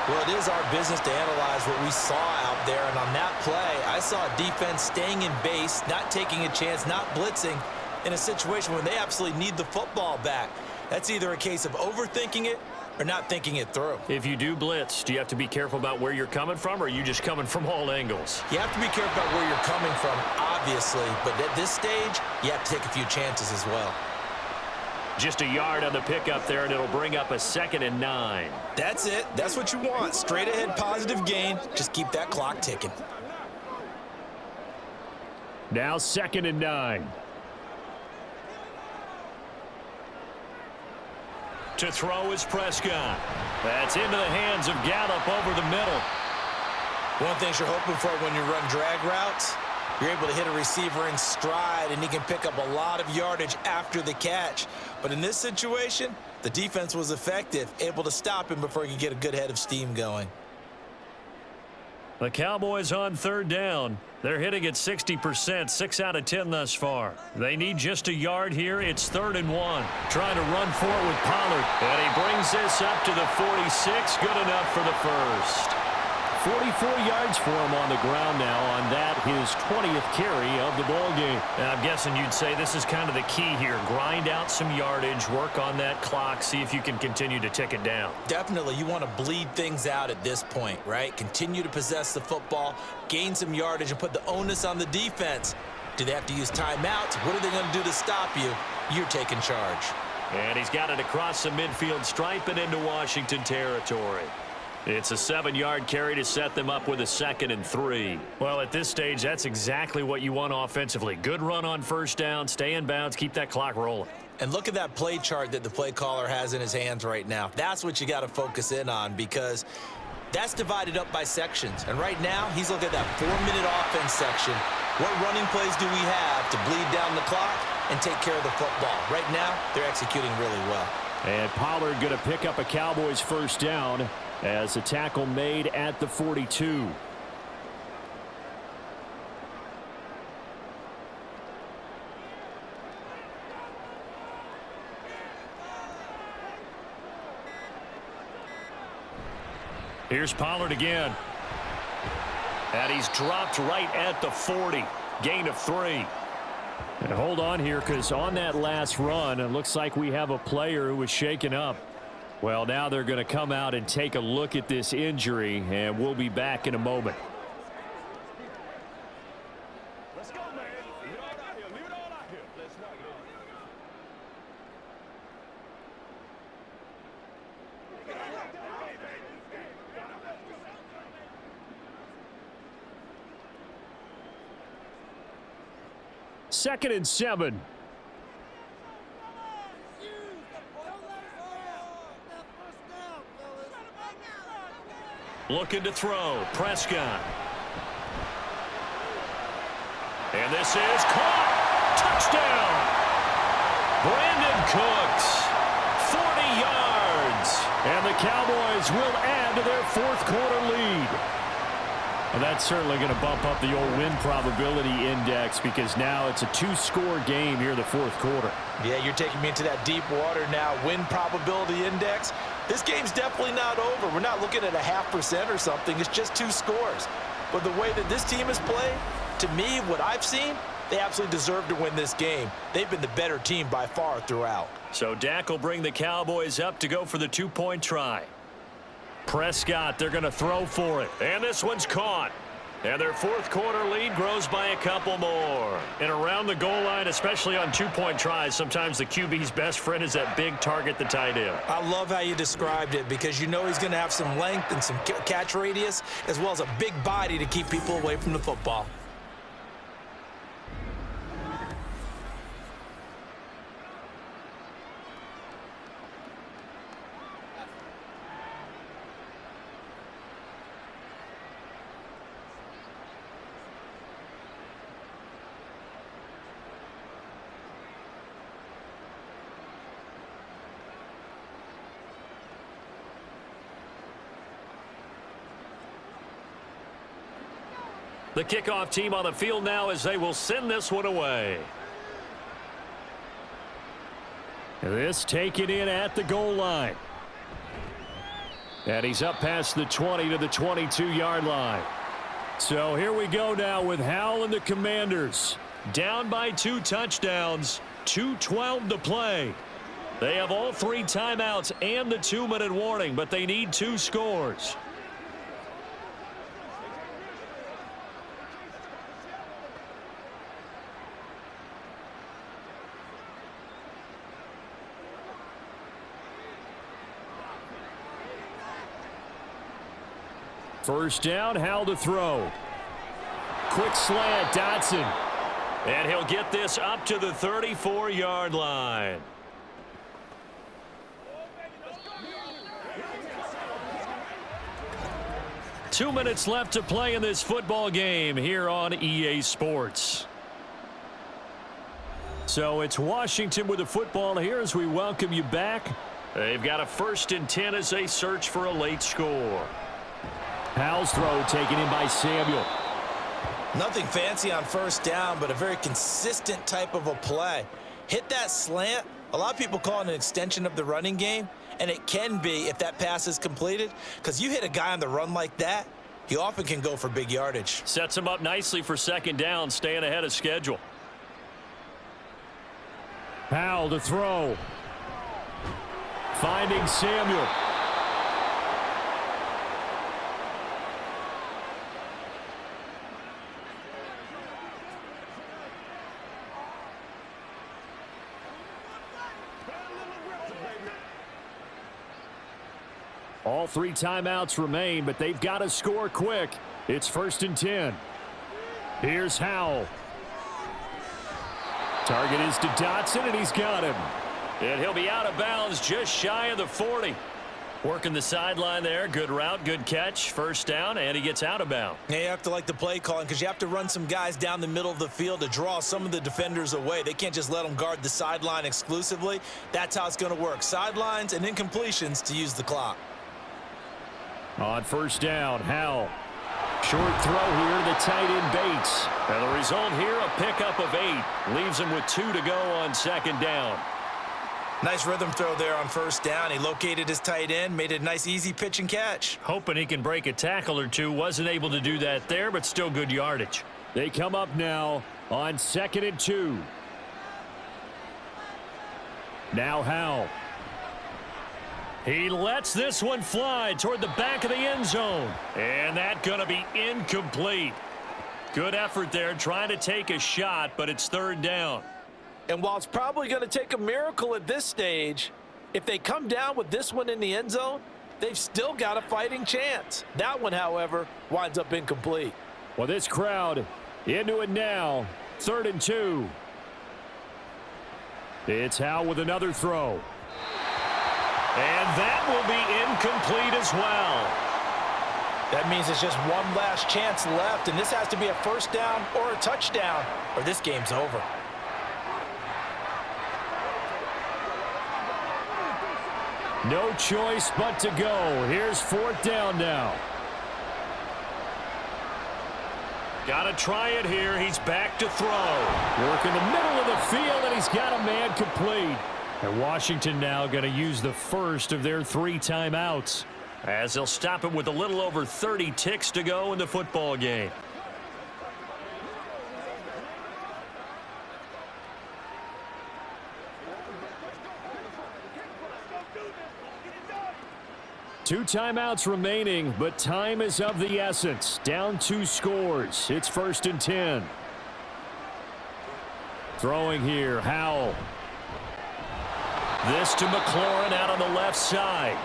Well, it is our business to analyze what we saw out there. And on that play, I saw a defense staying in base, not taking a chance, not blitzing in a situation where they absolutely need the football back. That's either a case of overthinking it or not thinking it through. If you do blitz, do you have to be careful about where you're coming from, or are you just coming from all angles? You have to be careful about where you're coming from, obviously. But at this stage, you have to take a few chances as well. Just a yard on the pickup there, and it'll bring up a 2nd and 9. That's it. That's what you want. Straight ahead, positive gain. Just keep that clock ticking. Now 2nd and 9. To throw is Prescott. That's into the hands of Gallup over the middle. One of the things you're hoping for when you run drag routes, you're able to hit a receiver in stride, and he can pick up a lot of yardage after the catch. But in this situation, the defense was effective, able to stop him before he could get a good head of steam going. The Cowboys on 3rd down. They're hitting at 60%, 6 out of 10 thus far. They need just a yard here. It's 3rd and 1. Trying to run for it with Pollard. And he brings this up to the 46. Good enough for the first. 44 yards for him on the ground now on that, his 20th carry of the ball game. And I'm guessing you'd say this is kind of the key here. Grind out some yardage, work on that clock, see if you can continue to tick it down. Definitely, you want to bleed things out at this point, right? Continue to possess the football, gain some yardage, and put the onus on the defense. Do they have to use timeouts? What are they going to do to stop you? You're taking charge. And he's got it across the midfield stripe and into Washington territory. It's a 7-yard carry to set them up with a 2nd and 3. Well, at this stage, that's exactly what you want offensively. Good run on first down, stay in bounds, keep that clock rolling. And look at that play chart that the play caller has in his hands right now. That's what you got to focus in on, because that's divided up by sections. And right now, he's looking at that 4-minute offense section. What running plays do we have to bleed down the clock and take care of the football? Right now, they're executing really well. And Pollard going to pick up a Cowboys first down as a tackle made at the 42. Here's Pollard again. And he's dropped right at the 40. Gain of 3. And hold on here, because on that last run, it looks like we have a player who was shaken up. Well, now they're going to come out and take a look at this injury, and we'll be back in a moment. Let's go, man. Leave it all out here. Leave it all out here. Let's rock it. Second and 7. Looking to throw. Prescott. And this is caught. Touchdown. Brandon Cooks. 40 yards. And the Cowboys will add to their 4th quarter lead. Well, that's certainly going to bump up the old win probability index, because now it's a 2-score game here in the 4th quarter. Yeah, you're taking me into that deep water now. Win probability index. This game's definitely not over. We're not looking at a 0.5% or something. It's just 2 scores. But the way that this team has played, to me, what I've seen, they absolutely deserve to win this game. They've been the better team by far throughout. So Dak will bring the Cowboys up to go for the 2-point try. Prescott, they're going to throw for it. And this one's caught. And their 4th quarter lead grows by a couple more. And around the goal line, especially on 2-point tries, sometimes the QB's best friend is that big target, the tight end. I love how you described it, because you know he's going to have some length and some catch radius, as well as a big body to keep people away from the football. The kickoff team on the field now as they will send this one away. This taken in at the goal line. And he's up past the 20 to the 22-yard line. So here we go now with Howell and the Commanders. Down by 2 touchdowns, 2:12 to play. They have all 3 timeouts and the 2-minute warning, but they need 2 scores. First down, Howell to throw. Quick slant, Dotson. And he'll get this up to the 34-yard line. Two minutes left to play in this football game here on EA Sports. So it's Washington with the football here as we welcome you back. They've got a 1st and 10 as they search for a late score. Howell's throw taken in by Samuel. Nothing fancy on first down, but a very consistent type of a play. Hit that slant. A lot of people call it an extension of the running game, and it can be if that pass is completed, because you hit a guy on the run like that, he often can go for big yardage. Sets him up nicely for 2nd down, staying ahead of schedule. Howell to throw. Finding Samuel. All 3 timeouts remain, but they've got to score quick. It's 1st and 10. Here's Howell. Target is to Dotson, and he's got him. And he'll be out of bounds just shy of the 40. Working the sideline there. Good route, good catch. First down, and he gets out of bounds. Yeah, you have to like the play calling because you have to run some guys down the middle of the field to draw some of the defenders away. They can't just let them guard the sideline exclusively. That's how it's going to work. Sidelines and incompletions to use the clock. On first down, Howell. Short throw here to the tight end Bates. And the result here, a pickup of 8. Leaves him with 2 to go on 2nd down. Nice rhythm throw there on first down. He located his tight end, made it a nice easy pitch and catch. Hoping he can break a tackle or 2. Wasn't able to do that there, but still good yardage. They come up now on 2nd and 2. Now Howell. He lets this one fly toward the back of the end zone. And that's going to be incomplete. Good effort there trying to take a shot, but it's 3rd down. And while it's probably going to take a miracle at this stage, if they come down with this one in the end zone, they've still got a fighting chance. That one, however, winds up incomplete. Well, this crowd into it now. 3rd and 2. It's Howell with another throw. And that will be incomplete as well. That means it's just one last chance left, and this has to be a first down or a touchdown, or this game's over. No choice but to go. Here's 4th down now. Got to try it here. He's back to throw. Work in the middle of the field, and he's got a man complete. And Washington now going to use the first of their 3 timeouts. As they'll stop it with a little over 30 ticks to go in the football game. Two timeouts remaining, but time is of the essence. Down 2 scores. It's 1st and 10. Throwing here, Howell. This to McLaurin out on the left side.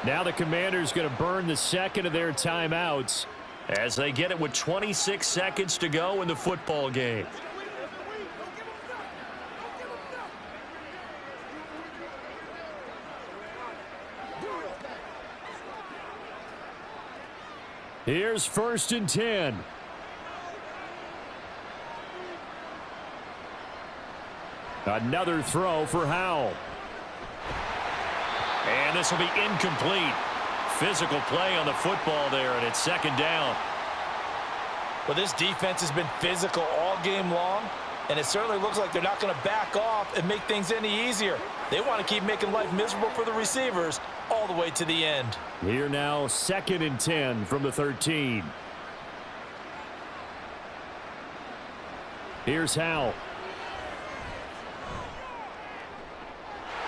Now the Commanders going to burn the 2nd of their timeouts as they get it with 26 seconds to go in the football game. Here's 1st and 10. Another throw for Howell. And this will be incomplete. Physical play on the football there, and it's 2nd down. Well, this defense has been physical all game long, and it certainly looks like they're not going to back off and make things any easier. They want to keep making life miserable for the receivers all the way to the end. Here now, 2nd and 10 from the 13. Here's Howell.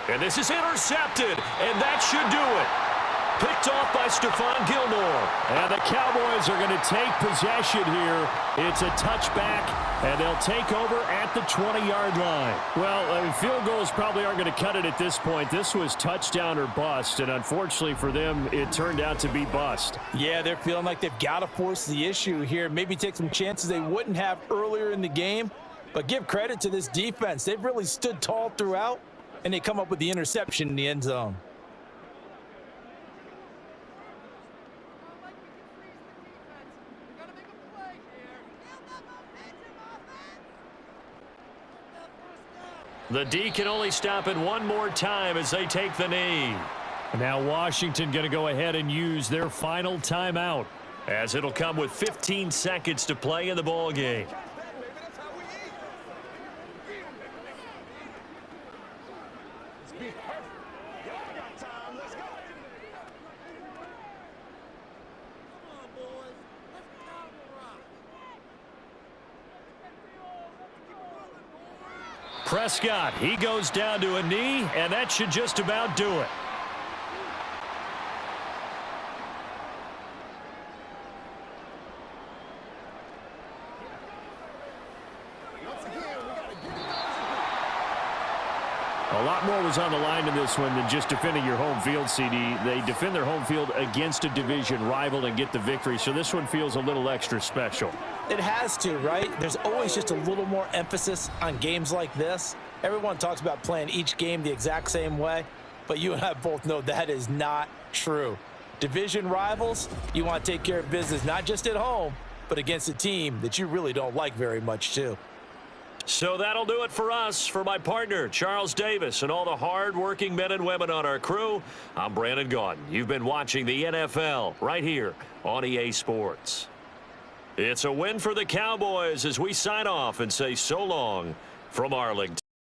And this is intercepted, and that should do it. Picked off by Stephon Gilmore. And the Cowboys are going to take possession here. It's a touchback, and they'll take over at the 20-yard line. Well, I mean, field goals probably aren't going to cut it at this point. This was touchdown or bust, and unfortunately for them, it turned out to be bust. Yeah, they're feeling like they've got to force the issue here, maybe take some chances they wouldn't have earlier in the game. But give credit to this defense. They've really stood tall throughout, and they come up with the interception in the end zone. The D can only stop it one more time as they take the knee. Now Washington going to go ahead and use their final timeout, As it'll come with 15 seconds to play in the ball game. Prescott, he goes down to a knee, and that should just about do it. A lot more was on the line in this one than just defending your home field, CD. They defend their home field against a division rival and get the victory, so this one feels a little extra special. It has to, right? There's always just a little more emphasis on games like this. Everyone talks about playing each game the exact same way, but you and I both know that is not true. Division rivals, you want to take care of business not just at home, but against a team that you really don't like very much too. So that'll do it for us. For my partner, Charles Davis, and all the hard-working men and women on our crew, I'm Brandon Gaudin. You've been watching the NFL right here on EA Sports. It's a win for the Cowboys as we sign off and say so long from Arlington.